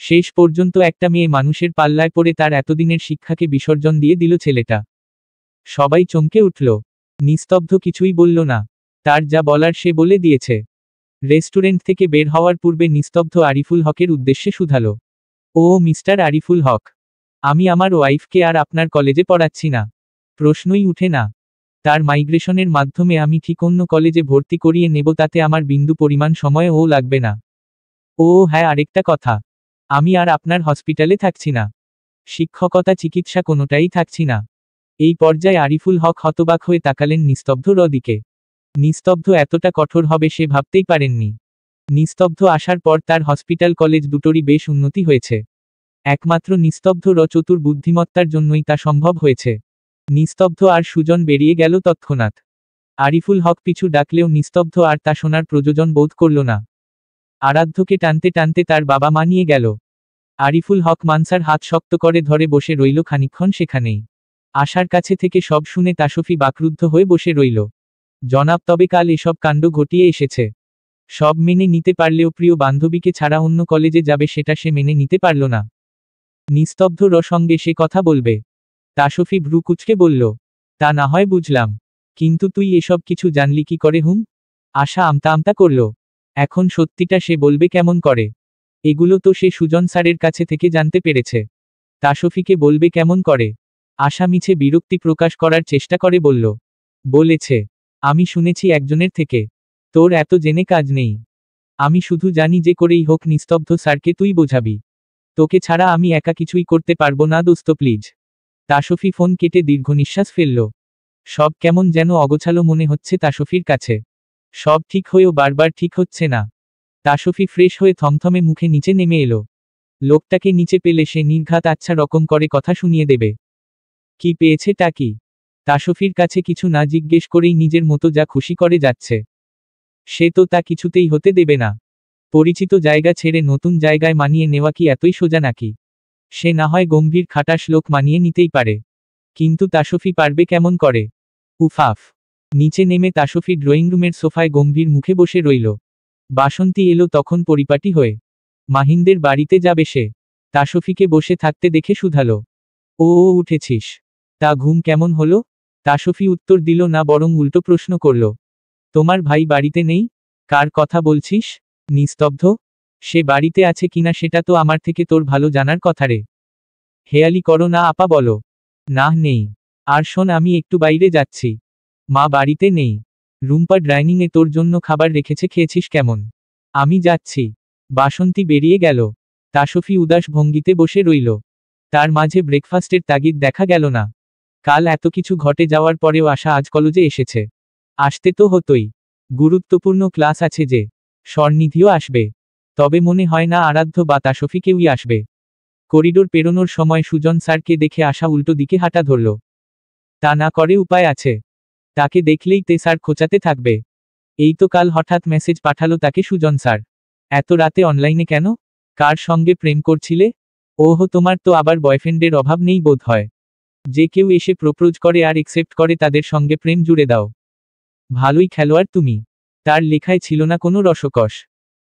শেষ পর্যন্ত একটা মেয়ে মানুষের পাল্লায় পড়ে তার এতদিনের শিক্ষাকে বিসর্জন দিয়ে দিল ছেলেটা। সবাই চমকে উঠল। নিস্তব্ধ কিছুই বলল না। তার যা বলার সে বলে দিয়েছে। রেস্টুরেন্ট থেকে বের হওয়ার পূর্বে নিস্তব্ধ আরিফুল হকের উদ্দেশ্যে শুধালো, ও মিস্টার আরিফুল হক, আমি আমার ওয়াইফকে আর আপনার কলেজে পড়াচ্ছি না। প্রশ্নই উঠে না। তার মাইগ্রেশনের মাধ্যমে আমি ঠিক অন্য কলেজে ভর্তি করিয়ে নেব, তাতে আমার বিন্দু পরিমাণ সময়ও লাগবে না। ও হ্যাঁ, আরেকটা কথা, আমি আর আপনার হসপিটালে থাকছি না। শিক্ষকতা চিকিৎসা কোনোটাই থাকছি না। এই পর্যায়ে আরিফুল হক হতবাক হয়ে তাকালেন নিস্তব্ধ দিকে। নিস্তব্ধ এতটা কঠোর হবে সে ভাবতেই পারেননি। নিস্তব্ধ আসার পর তার হসপিটাল কলেজ দুটোরই বেশ উন্নতি হয়েছে। একমাত্র নিস্তব্ধ চতুর বুদ্ধিমত্তার জন্যই তা সম্ভব হয়েছে। নিস্তব্ধ আর সুজন বেরিয়ে গেল তৎক্ষণাৎ। আরিফুল হক পিছু ডাকলেও নিস্তব্ধ আর তা শোনার প্রয়োজন বোধ করল না। আরাধ্যকে টানতে টানতে তার বাবা মা নিয়ে গেল। আরিফুল হক মানসার হাত শক্ত করে ধরে বসে রইল খানিকক্ষণ সেখানেই। আশার কাছে থেকে সব শুনে তাসফি বাকরুদ্ধ হয়ে বসে রইল। জনাব, তবে কাল এসব কাণ্ড ঘটিয়ে এসেছে। সব মেনে নিতে পারলেও প্রিয় বান্ধবীকে ছাড়া অন্য কলেজে যাবে সেটা সে মেনে নিতে পারল না। নিস্তব্ধ সঙ্গে সে কথা বলবে? তাসফি ভ্রু কুঁচকে বলল, তা না হয় বুঝলাম, কিন্তু তুই এসব কিছু জানলি কি করে? হুম। আশা আমতা আমতা করল। এখন সত্যিটা সে বলবে কেমন করে? এগুলো তো সে সুজন স্যারের কাছে থেকে জানতে পেরেছে। তাসফিকে বলবে কেমন করে? আশা মিছে বিরক্তি প্রকাশ করার চেষ্টা করে বলল, বলেছে, আমি শুনেছি একজনের থেকে। তোর এত জেনে কাজ নেই। আমি শুধু জানি যে করেই হোক নিস্তব্ধ স্যারকে তুই বোঝাবি। তোকে ছাড়া আমি একা কিছুই করতে পারবো না দোস্ত, প্লিজ। তাসফি ফোন কেটে দীর্ঘ নিঃশ্বাস ফেলল। সব কেমন যেন অগোছালো মনে হচ্ছে তাসফির কাছে। সব ঠিক হয়েও বারবার ঠিক হচ্ছে না। তাসফি ফ্রেশ হয়ে থমথমে মুখে নিচে নেমে এলো। লোকটাকে নিচে পেলে সে নির্ঘাত আচ্ছা রকম করে কথা শুনিয়ে দেবে। কি পেয়েছে তা কি? তাসফির কাছে কিছু না জিজ্ঞেস করেই নিজের মতো যা খুশি করে যাচ্ছে। সে তো তা কিছুতেই হতে দেবে না। পরিচিত জায়গা ছেড়ে নতুন জায়গায় মানিয়ে নেওয়া কি এতই সোজা নাকি? সে না হয় গম্ভীর খাটাস লোক মানিয়ে নিতেই পারে, কিন্তু তাসফি পারবে কেমন করে? উফাফ। নিচে নেমে তাসফি ড্রয়িং রুমের সোফায় গম্ভীর মুখে বসে রইল। বাসন্তী এলো তখন পরিপাটি হয়ে। মাহিন্দের বাড়িতে যাবে সে। তাসফিকে বসে থাকতে দেখে শুধালো, ও উঠেছিস? তা ঘুম কেমন হলো? তাসফি উত্তর দিল না, বরং উল্টো প্রশ্ন করল, তোমার ভাই বাড়িতে নেই? কার কথা বলছিস? নিস্তব্ধ। সে বাড়িতে আছে কিনা সেটা তো আমার থেকে তোর ভালো জানার কথা রে। হেয়ালি করো না আপা, বলো। না, নেই। আর শোন, আমি একটু বাইরে যাচ্ছি। মা বাড়িতে নেই। রুম্পা ডাইনিংয়ে তোর জন্য খাবার রেখেছে, খেয়েছিস কেমন? আমি যাচ্ছি। বাসন্তী বেরিয়ে গেল। তাসফি উদাস ভঙ্গিতে বসে রইল। তার মাঝে ব্রেকফাস্টের তাগিদ দেখা গেল না। কাল এত কিছু ঘটে যাওয়ার পরেও আশা আজ কলেজে এসেছে। আসতে তো হতোই। গুরুত্বপূর্ণ ক্লাস আছে যে। স্বর্নিধিও আসবে। তবে মনে হয় না আরাধ্য বা তাসফি কেউই আসবে। করিডোর পেরোনোর সময় সুজন স্যারকে দেখে আশা উল্টো দিকে হাঁটা ধরল। তা না করে উপায় আছে? তাকে দেখলেই তে স্যার খোঁচাতে থাকবে। এই তো কাল হঠাৎ মেসেজ পাঠালো তাকে সুজন স্যার। এত রাতে অনলাইনে কেন? কার সঙ্গে প্রেম করছিলে? ওহো, তোমার তো আবার বয়ফ্রেন্ডের অভাব নেই বোধ হয়। যে কেউ এসে প্রপোজ করে আর একসেপ্ট করে তাদের সঙ্গে প্রেম জুড়ে দাও। ভালোই খেলোয়াড় তুমি। তার লেখায় ছিল না কোনো রসকস,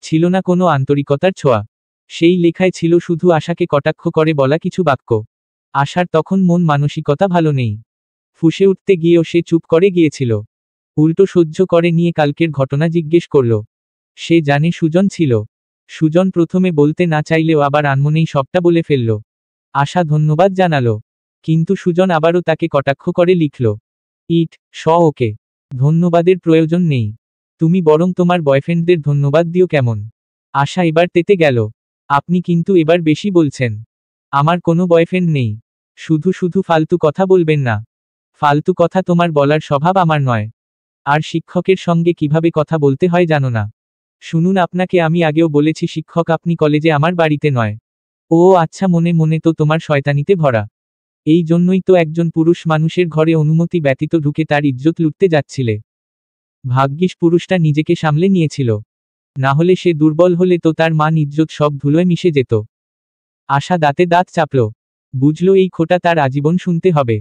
ছিল না কোনো আন্তরিকতার ছোঁয়া। সেই লেখায় ছিল শুধু আশাকে কটাক্ষ করে বলা কিছু বাক্য। আশার তখন মন মানসিকতা ভালো নেই। ফুঁসে উঠতে গিয়েও সে চুপ করে গিয়েছিল। উল্টো সহ্য করে নিয়ে কালকের ঘটনা জিজ্ঞেস করল। সে জানে সুজন ছিল। সুজন প্রথমে বলতে না চাইলেও আবার আনমনেই সবটা বলে ফেলল। আশা ধন্যবাদ জানালো, কিন্তু সুজন আবারও তাকে কটাক্ষ করে লিখল, ইট ওকে, ধন্যবাদের প্রয়োজন নেই। তুমি বরং তোমার বয়ফ্রেন্ডদের ধন্যবাদ দিও কেমন। আশা এবার তেতে গেল। আপনি কিন্তু এবার বেশি বলছেন। আমার কোনো বয়ফ্রেন্ড নেই। শুধু শুধু ফালতু কথা বলবেন না। ফালতু কথা তোমার বলার স্বভাব আমার নয়। আর শিক্ষকের সঙ্গে কিভাবে কথা বলতে হয় জানো না। শুনুন, আপনাকে আমি আগেও বলেছি শিক্ষক আপনি, কলেজে আমার বাড়িতে নয়। ও আচ্ছা, মনে মনে তো তোমার শয়তানিতে ভরা। এই জন্যই তো একজন পুরুষ মানুষের ঘরে অনুমতি ব্যতীত ঢুকে তার ইজ্জত লুটতে যাচ্ছিলে। ভাগ্যিস পুরুষটা নিজেকে সামলে নিয়েছিল, না হলে সে দুর্বল হলে তো তার মান ইজ্জত সব ধুলোয় মিশে যেত। আশা দাঁতে দাঁত চাপল। বুঝল এই খোঁটা তার আজীবন শুনতে হবে।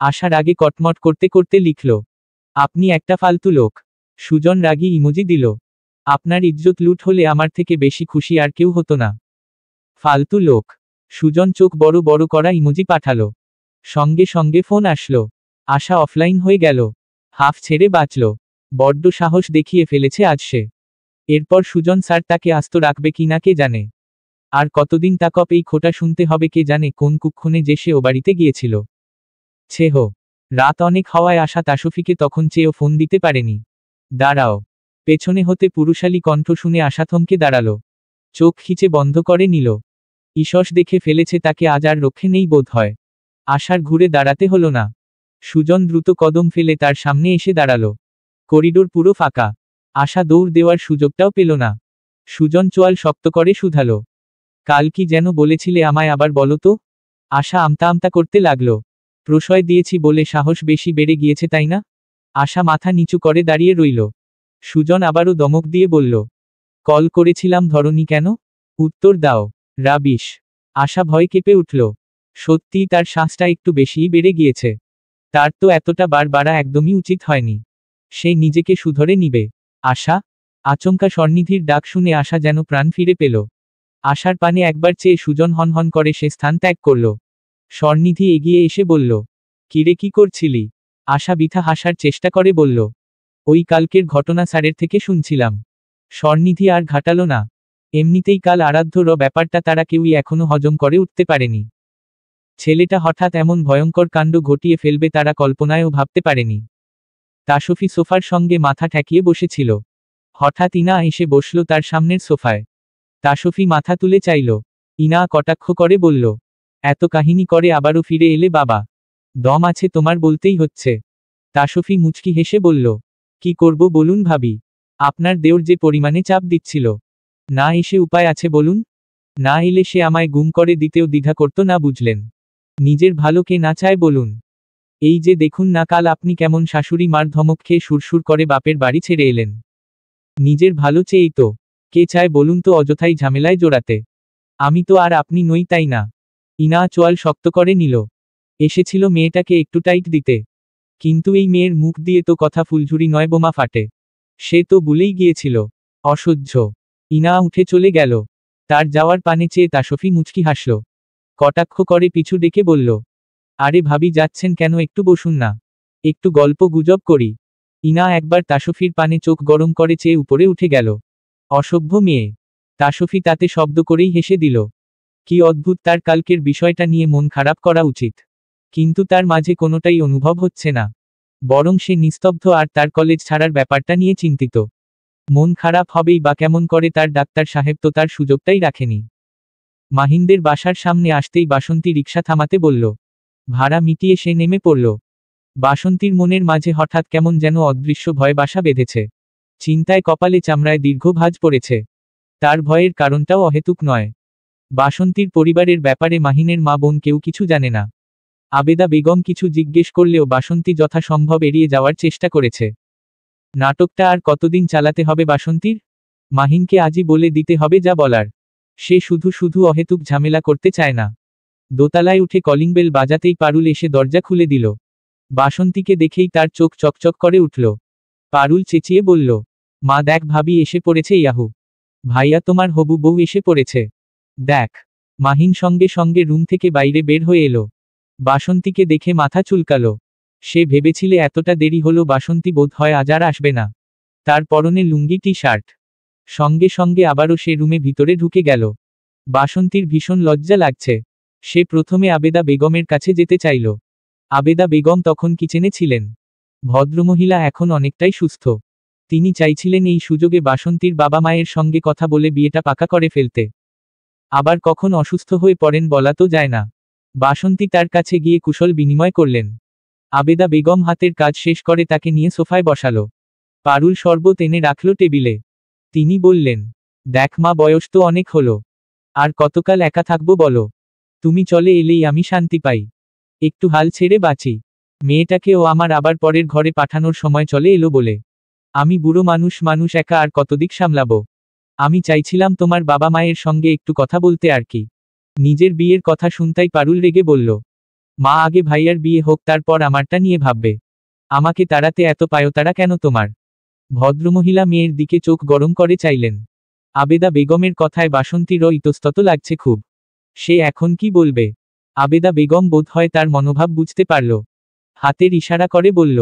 আশার আগে কটমট করতে করতে লিখল, আপনি একটা ফালতু লোক। সুজন রাগী ইমোজি দিল। আপনার ইজ্জত লুট হলে আমার থেকে বেশি খুশি আর কেউ হতো না। ফালতু লোক। সুজন চোখ বড় বড় করা ইমোজি পাঠালো। সঙ্গে সঙ্গে ফোন আসলো। আশা অফলাইন হয়ে গেল। হাফ ছেড়ে বাঁচল। বড্ড সাহস দেখিয়ে ফেলেছে আজ সে। এরপর সুজন স্যার তাকে আস্ত রাখবে কিনা কে জানে। আর কতদিন তাকপ এই খোঁটা শুনতে হবে কে জানে। কোন কুক্ষণে যে সে ও বাড়িতে গিয়েছিল। ছেহ, রাত অনেক হওয়ায় আশা তাসফিকে তখন চেয়েও ফোন দিতে পারেনি। দাঁড়াও। পেছনে হতে পুরুষালী কণ্ঠ শুনে আশা থমকে দাঁড়ালো। চোখ খিচে বন্ধ করে নিল। ঈষৎ দেখে ফেলেছে তাকে, আজ আর রক্ষে নেই বোধ হয়। আশার ঘুরে দাঁড়াতে হলো না। সুজন দ্রুত কদম ফেলে তার সামনে এসে দাঁড়ালো। করিডোর পুরো ফাঁকা। আশা দৌড় দেওয়ার সুযোগটাও পেল না। সুজন চোয়াল শক্ত করে শুধালো, কাল কি যেন বলেছিলে আমায়, আবার বলো তো। আশা আমতা আমতা করতে লাগলো। প্রশ্রয় দিয়েছি বলে সাহস বেশি বেড়ে গিয়েছে তাই না। আশা মাথা নিচু করে দাঁড়িয়ে রইল। সুজন আবারও দমক দিয়ে বলল, কল করেছিলাম ধরনি কেন। উত্তর দাও। রাবিশ। আশা ভয় কেঁপে উঠল। সত্যিই তার শ্বাসটা একটু বেশিই বেড়ে গিয়েছে। তার তো এতটা বার বাড়া একদমই উচিত হয়নি। সে নিজেকে শুধরে নিবে। আশা। আচমকা স্বর্নিধির ডাক শুনে আশা যেন প্রাণ ফিরে পেল। আশার পানে একবার চেয়ে সুজন হনহন করে সে স্থান ত্যাগ করল। স্বর্নিধি এগিয়ে এসে বলল, কিরে কি করছিলি। আশা বৃথা হাসার চেষ্টা করে বলল, ওই কালকের ঘটনা স্যারের থেকে শুনছিলাম। স্বর্নিধি আর ঘাটালো না। এমনিতেই কাল আরাধ্যর ব্যাপারটা তারা কেউই এখনো হজম করে উঠতে পারেনি। ছেলেটা হঠাৎ এমন ভয়ঙ্কর কাণ্ড ঘটিয়ে ফেলবে তারা কল্পনায়ও ভাবতে পারেনি। তাসফি সোফার সঙ্গে মাথা ঠেকিয়ে বসেছিল। হঠাৎ ইনা এসে বসল তার সামনের সোফায়। তাসফি মাথা তুলে চাইল। ইনা কটাক্ষ করে বলল, এত কাহিনী করে আবারও ফিরে এলে বাবা। দম আছে তোমার বলতেই হচ্ছে। তাসফি মুচকি হেসে বলল, কি করব বলুন ভাবি। আপনার দেওর যে পরিমাণে চাপ দিচ্ছিল। না এসে উপায় আছে বলুন। না এলে সে আমায় গুম করে দিতেও দ্বিধা করত না বুঝলেন। নিজের ভালো কে না চায় বলুন। এই যে দেখুন না, কাল আপনি কেমন শাশুড়ি মার ধমক খেয়ে সুরসুর করে বাপের বাড়ি ছেড়ে এলেন। নিজের ভালো চেয়েই তো। কে চায় বলুন তো অযথাই ঝামেলায় জড়াতে। আমি তো আর আপনি নই তাই না। ইনা চোয়াল শক্ত করে নিল। এসেছিল মেয়েটাকে একটু টাইট দিতে। কিন্তু এই মেয়ের মুখ দিয়ে তো কথা ফুলঝুরি নয়, বোমা ফাটে। সে তো ভুলেই গিয়েছিল। অসহ্য। ইনা উঠে চলে গেল। তার যাওয়ার পানে চেয়ে তাসফি মুচকি হাসল। কটাক্ষ করে পিছু ডেকে বলল, আরে ভাবি যাচ্ছেন কেন, একটু বসুন না। একটু গল্প গুজব করি। ইনা একবার তাসফির পানে চোখ গরম করে চেয়ে উপরে উঠে গেল। অসভ্য মেয়ে। তাসফি তাতে শব্দ করেই হেসে দিল। কি অদ্ভুত, তার কালকের বিষয়টা নিয়ে মন খারাপ করা উচিত। কিন্তু তার মাঝে কোনোটাই অনুভব হচ্ছে না। বরং সে নিস্তব্ধ আর তার কলেজ ছাড়ার ব্যাপারটা নিয়ে চিন্তিত। মন খারাপ হবেই বা কেমন করে, তার ডাক্তার সাহেব তো তার সুযোগটাই রাখেনি। মাহিন্দের বাসার সামনে আসতেই বাসন্তী রিকশা থামাতে বলল। ভাড়া মিটিয়ে সে নেমে পড়ল। বাসন্তীর মনের মাঝে হঠাৎ কেমন যেন অদৃশ্য ভয় বাসা বেঁধেছে। চিন্তায় কপালে চামড়ায় দীর্ঘ ভাঁজ পড়েছে। তার ভয়ের কারণটাও অহেতুক নয়। বাসন্তীর পরিবারের ব্যাপারে মাহিনের মা বোন কেউ কিছু জানে না। আবেদা বেগম কিছু জিজ্ঞেস করলেও বাসন্তী যথাসম্ভব এড়িয়ে যাওয়ার চেষ্টা করেছে। নাটকটা আর কতদিন চালাতে হবে বাসন্তীর। মাহিনকে আজই বলে দিতে হবে যা বলার। সে শুধু শুধু অহেতুক ঝামেলা করতে চায় না। দোতলায় উঠে কলিং বেল বাজাতেই পারুল এসে দরজা খুলে দিল। বাসন্তীকে দেখেই তার চোখ চকচক করে উঠল। পারুল চেঁচিয়ে বলল, মা দেখ, ভাবি এসে পড়েছে। ইয়াহু, ভাইয়া তোমার হবু বউ এসে পড়েছে দেখ। মাহিন সঙ্গে সঙ্গে রুম থেকে বাইরে বের হয়ে এলো। বাসন্তীকে দেখে মাথা চুলকালো। সে ভেবেছিলে এতটা দেরি হলো বাসন্তী বোধ হয় আজ আর আসবে না। তার পরনে লুঙ্গি টি শার্ট। সঙ্গে সঙ্গে আবারও সে রুমে ভিতরে ঢুকে গেল। বাসন্তীর ভীষণ লজ্জা লাগছে। সে প্রথমে আবেদা বেগমের কাছে যেতে চাইল। আবেদা বেগম তখন কিচেনে ছিলেন। ভদ্রমহিলা এখন অনেকটাই সুস্থ। তিনি চাইছিলেন এই সুযোগে বাসন্তীর বাবা মায়ের সঙ্গে কথা বলে বিয়েটা পাকা করে ফেলতে। আবার কখন অসুস্থ হয়ে পড়েন বলা তো যায় না। বাসন্তী তার কাছে গিয়ে কুশল বিনিময় করলেন। আবেদা বেগম হাতের কাজ শেষ করে তাকে নিয়ে সোফায় বসালো। পারুল শরবত এনে রাখল টেবিলে। তিনি বললেন, দেখ মা, বয়স তো অনেক হলো। আর কতকাল একা থাকবো বলো? তুমি চলে এলেই আমি শান্তি পাই। একটু হাল ছেড়ে বাঁচি। মেয়েটাকেও আমার আবার পরের ঘরে পাঠানোর সময় চলে এলো বলে। আমি বুড়ো মানুষ একা আর কতদিক সামলাবো। আমি চাইছিলাম তোমার বাবা মায়ের সঙ্গে একটু কথা বলতে আর কি। নিজের বিয়ের কথা শুনতাই পারুল রেগে বলল, মা আগে ভাইয়ার বিয়ে হোক, তারপর আমারটা নিয়ে ভাববে। আমাকে তাড়াতে এত পায়তারা কেন তোমার? ভদ্রমহিলা মেয়ের দিকে চোখ গরম করে চাইলেন। আবেদা বেগমের কথায় বাসন্তীরও ইতস্তত লাগছে খুব। সে এখন কি বলবে? আবেদা বেগম বোধহয় তার মনোভাব বুঝতে পারল। হাতের ইশারা করে বলল,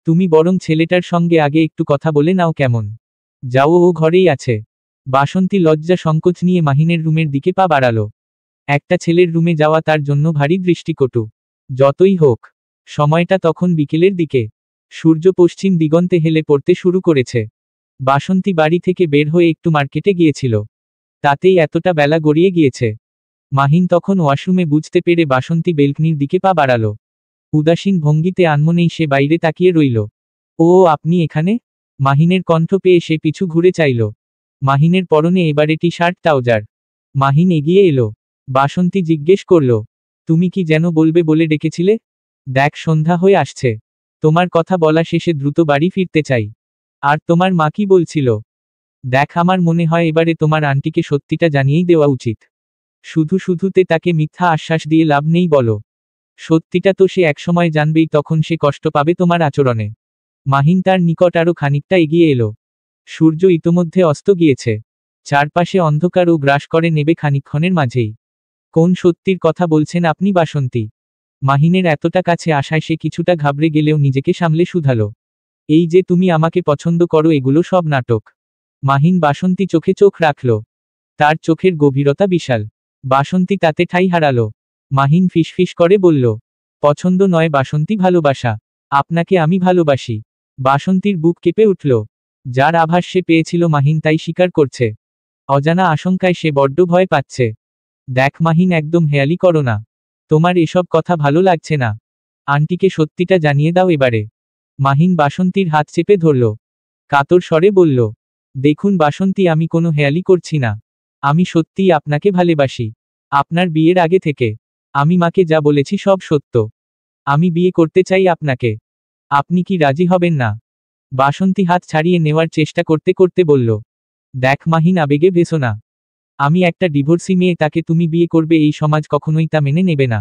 তুমি বরং ছেলেটার সঙ্গে আগে একটু কথা বলে নাও কেমন? যাও, ও ঘরেই আছে। বাসন্তী লজ্জা সংকোচ নিয়ে মাহিনের রুমের দিকে পা বাড়ালো। একটা ছেলের রুমে যাওয়া তার জন্য ভারী দৃষ্টিকটু। যতই হোক, সময়টা তখন বিকেলের দিকে। সূর্য পশ্চিম দিগন্তে হেলে পড়তে শুরু করেছে। বাসন্তী বাড়ি থেকে বের হয়ে একটু মার্কেটে গিয়েছিল। তাতেই এতটা বেলা গড়িয়ে গিয়েছে। মাহিন তখন ওয়াশরুমে বুঝতে পেরে বাসন্তী বেলকনির দিকে পা বাড়ালো। উদাসীন ভঙ্গিতে আনমনেই সে বাইরে তাকিয়ে রইল। ও, আপনি এখানে? মাহিনের কণ্ঠ পেয়ে সে পিছু ঘুরে চাইল। মাহিনের পরনে এবারে টি শার্ট ট্রাউজার। মাহিন এগিয়ে এলো। বাসন্তী জিজ্ঞেস করল, তুমি কি যেন বলবে বলে ডেকেছিলে? দেখ, সন্ধ্যা হয়ে আসছে। তোমার কথা বলা শেষে দ্রুত বাড়ি ফিরতে চাই। আর তোমার মা কি বলছিল? দেখ, আমার মনে হয় এবারে তোমার আন্টিকে সত্যিটা জানিয়েই দেওয়া উচিত। শুধু শুধুতে তাকে মিথ্যা আশ্বাস দিয়ে লাভ নেই বলো। সত্যিটা তো সে একসময় জানবেই, তখন সে কষ্ট পাবে তোমার আচরণে। মাহিন তার নিকট আরো খানিকটা এগিয়ে এলো। সূর্য ইতোমধ্যে অস্ত গিয়েছে। চারপাশে অন্ধকারও গ্রাস করে নেবে খানিকক্ষণের মাঝেই। কোন সত্যির কথা বলছেন আপনি বাসন্তী? মাহিনের এতটা কাছে আসায় সে কিছুটা ঘাবড়ে গেলেও নিজেকে সামলে শুধালো। এই যে তুমি আমাকে পছন্দ করো, এগুলো সব নাটক। মাহিন বাসন্তী চোখে চোখ রাখল। তার চোখের গভীরতা বিশাল। বাসন্তী তাতে ঠাঁই হারালো। মাহিন ফিসফিস করে বলল, পছন্দ নয় বাসন্তী, ভালোবাসা। আপনাকে আমি ভালোবাসি। বাসন্তীর বুক কেঁপে উঠল। যার আভাস সে পেয়েছিল মাহিন তাই স্বীকার করছে। অজানা আশঙ্কায় সে বড্ড ভয় পাচ্ছে। দেখ মাহিন, একদম হেয়ালি করো না। তোমার এসব কথা ভালো লাগছে না। আন্টিকে সত্যিটা জানিয়ে দাও এবারে। মাহিন বাসন্তীর হাত চেপে ধরল। কাতর স্বরে বলল, দেখুন বাসন্তী, আমি কোনো হেয়ালি করছি না। আমি সত্যিই আপনাকে ভালোবাসি। আপনার বিয়ের আগে থেকে। আমি মাকে যা বলেছি সব সত্য। আমি বিয়ে করতে চাই আপনাকে। আপনি কি রাজি হবেন না? বাসন্তী হাত ছাড়িয়ে নেওয়ার চেষ্টা করতে করতে বলল, দেখ মাহিন, আবেগে ভেসো না। আমি একটা ডিভোর্সি মেয়ে, তাকে তুমি বিয়ে করবে, এই সমাজ কখনোই তা মেনে নেবে না।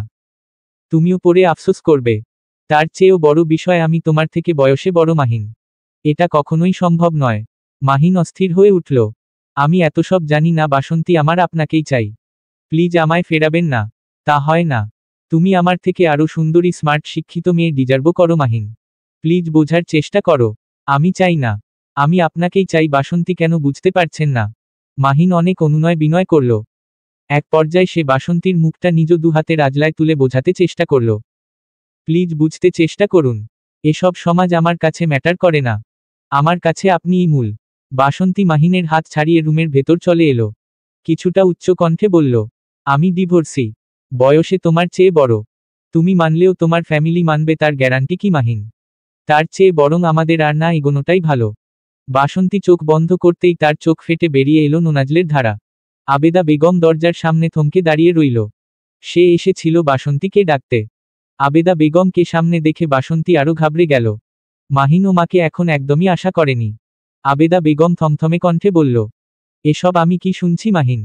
তুমিও পরে আফসোস করবে। তার চেয়েও বড় বিষয়, আমি তোমার থেকে বয়সে বড় মাহিন। এটা কখনোই সম্ভব নয়। মাহিন অস্থির হয়ে উঠল। আমি এত সব জানি না বাসন্তী, আমার আপনাকেই চাই। প্লিজ আমায় ফেরাবেন না। তা হয় না। তুমি আমার থেকে আরো সুন্দরী, স্মার্ট, শিক্ষিত মেয়ে ডিজার্ভ করো মাহিন। প্লিজ বোঝার চেষ্টা করো। আমি চাই না। আমি আপনাকেই চাই বাসন্তী, কেন বুঝতে পারছেন না? মাহিন অনেক অনুনয় বিনয় করল। এক পর্যায়ে সে বাসন্তীর মুখটা নিজ দুহাতের আজলায় তুলে বোঝাতে চেষ্টা করল, প্লিজ বুঝতে চেষ্টা করুন। এসব সমাজ আমার কাছে ম্যাটার করে না। আমার কাছে আপনিই মূল। বাসন্তী মাহিনের হাত ছাড়িয়ে রুমের ভেতর চলে এলো। কিছুটা উচ্চ কণ্ঠে বলল, আমি ডিভোর্সি। বয়সে তোমার চেয়ে বড়। তুমি মানলেও তোমার ফ্যামিলি মানবে, তার গ্যারান্টি কি মাহিন? তার চেয়ে বরং আমাদের আর না এগোনোটাই ভালো। বাসন্তী চোখ বন্ধ করতেই তার চোখ ফেটে বেরিয়ে এলো নোনাজলের ধারা। আবেদা বেগম দরজার সামনে থমকে দাঁড়িয়ে রইল। সে এসেছিল বাসন্তীকে ডাকতে। আবেদা বেগমকে সামনে দেখে বাসন্তী আরো ঘাবড়ে গেল। মাহিন ও মাকে এখন একদমই আশা করেনি। আবেদা বেগম থমথমে কণ্ঠে বলল, এসব আমি কি শুনছি মাহিন?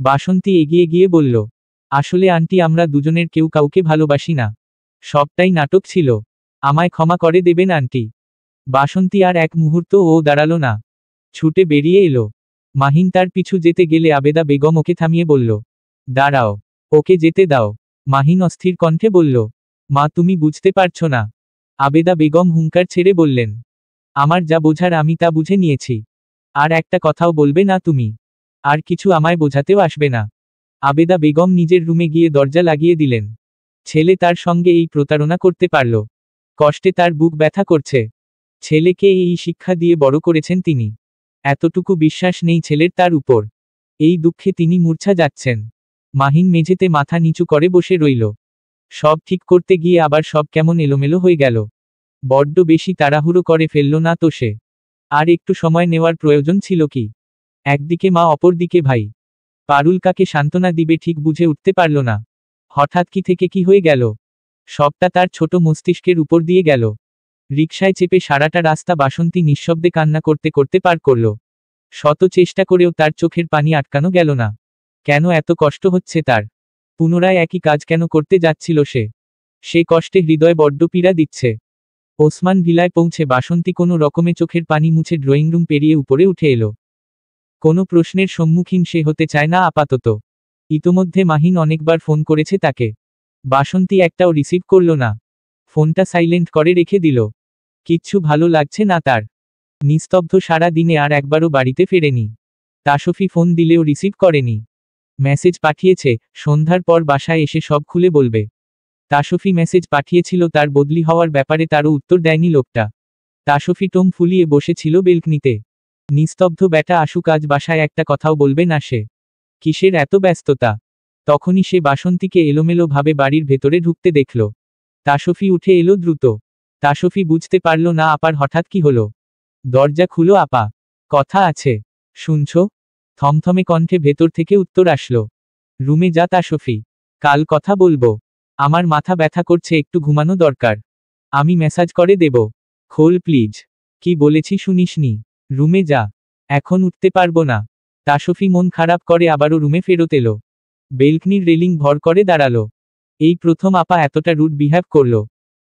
বাসন্তী এগিয়ে গিয়ে বলল, আসলে আন্টি আমরা দুজনের কেউ কাউকে ভালোবাসি না। সবটাই নাটক ছিল। আমায় ক্ষমা করে দেবেন আন্টি। বাসন্তী আর এক মুহূর্ত ও দাঁড়ালো না। ছুটে বেরিয়ে এলো। মাহিন তার পিছু যেতে গেলে আবেদা বেগম ওকে থামিয়ে বলল, দাঁড়াও, ওকে যেতে দাও। মাহিন অস্থির কণ্ঠে বলল, মা তুমি বুঝতে পারছো না। আবেদা বেগম হুঙ্কার ছেড়ে বললেন, আমার যা বোঝার আমি তা বুঝে নিয়েছি। আর একটা কথাও বলবে না তুমি। আর কিছু আমায় বোঝাতেও আসবে না। আবেদা বেগম নিজের রুমে গিয়ে দরজা লাগিয়ে দিলেন। ছেলে তার সঙ্গে এই প্রতারণা করতে পারল। কষ্টে তার বুক ব্যথা করছে। ছেলেকে এই শিক্ষা দিয়ে বড় করেছেন তিনি। এতটুকু বিশ্বাস নেই ছেলের তার উপর। এই দুঃখে তিনি মূর্ছা যাচ্ছেন। মাহিন মেঝেতে মাথা নিচু করে বসে রইল। সব ঠিক করতে গিয়ে আবার সব কেমন এলোমেলো হয়ে গেল। বড্ড বেশি তাড়াহুড়ো করে ফেলল না তো সে? আর একটু সময় নেওয়ার প্রয়োজন ছিল কি? একদিকে মা অপরদিকে ভাই। পারুল কাকে সান্ত্বনা দিবে ঠিক বুঝে উঠতে পারল না। হঠাৎ কি থেকে কি হয়ে গেল। সবটা তার ছোট মস্তিষ্কের উপর দিয়ে গেল। রিকশায় চেপে সারাটা রাস্তা বাসন্তী নিঃশব্দে কান্না করতে করতে পার করল। শত চেষ্টা করেও তার চোখের পানি আটকানো গেল না। কেন এত কষ্ট হচ্ছে তার? পুনরায় একই কাজ কেন করতে যাচ্ছিল সে? সে কষ্টে হৃদয় বড্ড পীড়া দিচ্ছে। ওসমান ভিলায় পৌঁছে বাসন্তী কোনো রকমে চোখের পানি মুছে ড্রয়িং রুম পেরিয়ে উপরে উঠে এলো। কোনো প্রশ্নের সম্মুখীন সে হতে চায় না আপাতত। ইতোমধ্যে মাহিন অনেকবার ফোন করেছে তাকে। বাসন্তী একটাও রিসিভ করল না। ফোনটা সাইলেন্ট করে রেখে দিল। কিচ্ছু ভালো লাগছে না তার। নিস্তব্ধ সারা দিনে আর একবারও বাড়িতে ফেরেনি। তাসফি ফোন দিলেও রিসিভ করেনি। মেসেজ পাঠিয়েছে, সন্ধ্যার পর বাসায় এসে সব খুলে বলবে। তাসফি মেসেজ পাঠিয়েছিল তার বদলি হওয়ার ব্যাপারে, তারও উত্তর দেয়নি লোকটা। তাসফি টোম ফুলিয়ে বসেছিল বেলকনিতে। নিস্তব্ধ ব্যাটা আসুক আজ বাসায় একটা কথাও বলবে না সে। কিসের এত ব্যস্ততা? তখনই সে বাসন্তীকে এলোমেলো ভাবে বাড়ির ভেতরে ঢুকতে দেখল। তাসফি উঠে এলো দ্রুত। তাসফি বুঝতে পারল না আপার হঠাৎ কি হলো। দরজা খুলো আপা। কথা আছে। শুনছ? থমথমে কণ্ঠে ভেতর থেকে উত্তর আসলো। রুমে যা তাসফি। কাল কথা বলবো। আমার মাথা ব্যথা করছে, একটু ঘুমানো দরকার। আমি মেসাজ করে দেব। খোল প্লিজ। কি বলেছি শুনিসনি? রুমে যা। এখন উঠতে পারবো না। তাসফি মন খারাপ করে আবারও রুমে ফেরত এলো। বেলকনির রেলিং ভর করে দাঁড়ালো। এই প্রথম আপা এতটা রুড বিহেভ করল।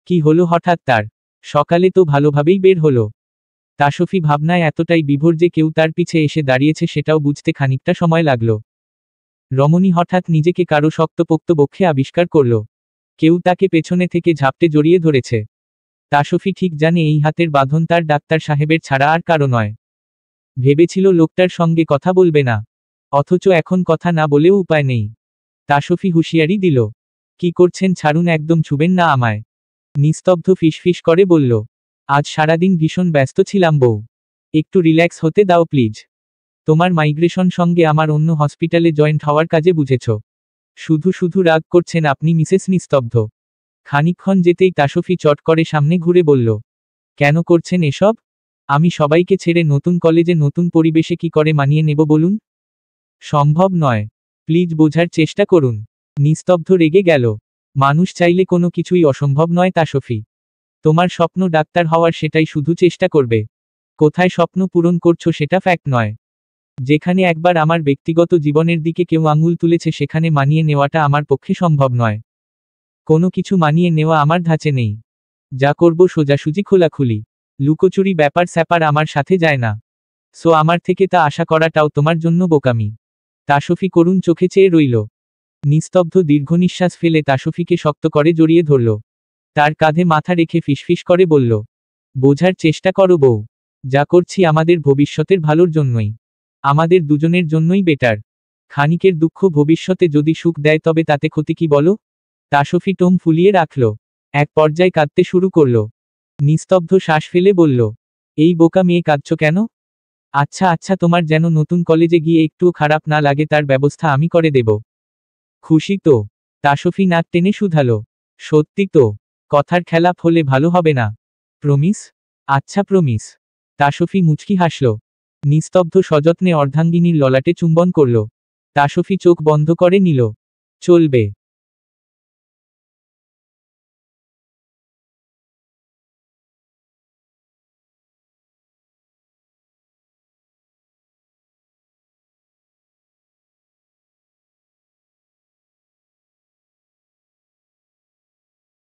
কি হলো হঠাৎ তার? সকালে তো ভালোভাবেই বের হলো। তাসফি ভাবনায় এতটাই বিভোর যে কেউ তার পিছে এসে দাঁড়িয়েছে সেটাও বুঝতে খানিকটা সময় লাগলো। রমণী হঠাৎ নিজেকে কারো শক্তপোক্ত বক্ষে আবিষ্কার করল। কেউ তাকে পেছনে থেকে ঝাপটে জড়িয়ে ধরেছে। তাসফি ঠিক জানে এই হাতের বাঁধন তার ডাক্তার সাহেবের ছাড়া আর কারো নয়। ভেবেছিল লোকটার সঙ্গে কথা বলবে না। অথচ এখন কথা না বলেও উপায় নেই। তাসফি হুঁশিয়ারি দিল, কি করছেন ছাড়ুন, একদম ছুবেন না আমায়। নিস্তব্ধ ফিসফিস করে বলল, আজ সারাদিন ভীষণ ব্যস্ত ছিলাম বউ। একটু রিল্যাক্স হতে দাও প্লিজ। তোমার মাইগ্রেশন সঙ্গে আমার অন্য হসপিটালে জয়েন্ট হওয়ার কাজে বুঝেছ। শুধু শুধু রাগ করছেন আপনি মিসেস নিস্তব্ধ। খানিকক্ষণ যেতেই তাসফি চট করে সামনে ঘুরে বলল, কেন করছেন এসব? আমি সবাইকে ছেড়ে নতুন কলেজে নতুন পরিবেশে কি করে মানিয়ে নেব বলুন? সম্ভব নয়। প্লিজ বোঝার চেষ্টা করুন। নিস্তব্ধ রেগে গেল। মানুষ চাইলে কোনো কিছুই অসম্ভব নয় তাসফি। তোমার স্বপ্ন ডাক্তার হওয়ার, সেটাই শুধু চেষ্টা করবে। কোথায় স্বপ্ন পূরণ করছো সেটা ফ্যাক্ট নয়। যেখানে একবার আমার ব্যক্তিগত জীবনের দিকে কেউ আঙুল তুলেছে সেখানে মানিয়ে নেওয়াটা আমার পক্ষে সম্ভব নয়। কোনো কিছু মানিয়ে নেওয়া আমার ধাঁচে নেই। যা করব সোজাসুজি খোলাখুলি। লুকোচুরি ব্যাপার স্যাপার আমার সাথে যায় না। সো আমার থেকে তা আশা করাটাও তোমার জন্য বোকামি। তাসফি করুণ চোখে চেয়ে রইল। নিস্তব্ধ দীর্ঘনিশ্বাস ফেলে তাসফিকে শক্ত করে জড়িয়ে ধরল। তার কাঁধে মাথা রেখে ফিসফিস করে বলল, বোঝার চেষ্টা করো বউ। যা করছি আমাদের ভবিষ্যতের ভালোর জন্যই। আমাদের দুজনের জন্যই বেটার। খানিকের দুঃখ ভবিষ্যতে যদি সুখ দেয় তবে তাতে ক্ষতি কি বলো? তাসফি টোম ফুলিয়ে রাখল। এক পর্যায়ে কাঁদতে শুরু করল। নিস্তব্ধ শ্বাস ফেলে বলল, এই বোকা মেয়ে কাঁদছ কেন? আচ্ছা আচ্ছা, তোমার যেন নতুন কলেজে গিয়ে একটুও খারাপ না লাগে তার ব্যবস্থা আমি করে দেব। খুশি তো? তাসফি নাক টেনে শুধালো। সত্যি তো? কথার খেলাপ হলে ভালো হবে না। প্রমিস? আচ্ছা প্রমিস। তাসফি মুচকি হাসল। নিস্তব্ধ সযত্নে অর্ধাঙ্গিনীর ললাটে চুম্বন করল। তাসফি চোখ বন্ধ করে নিল। চলবে।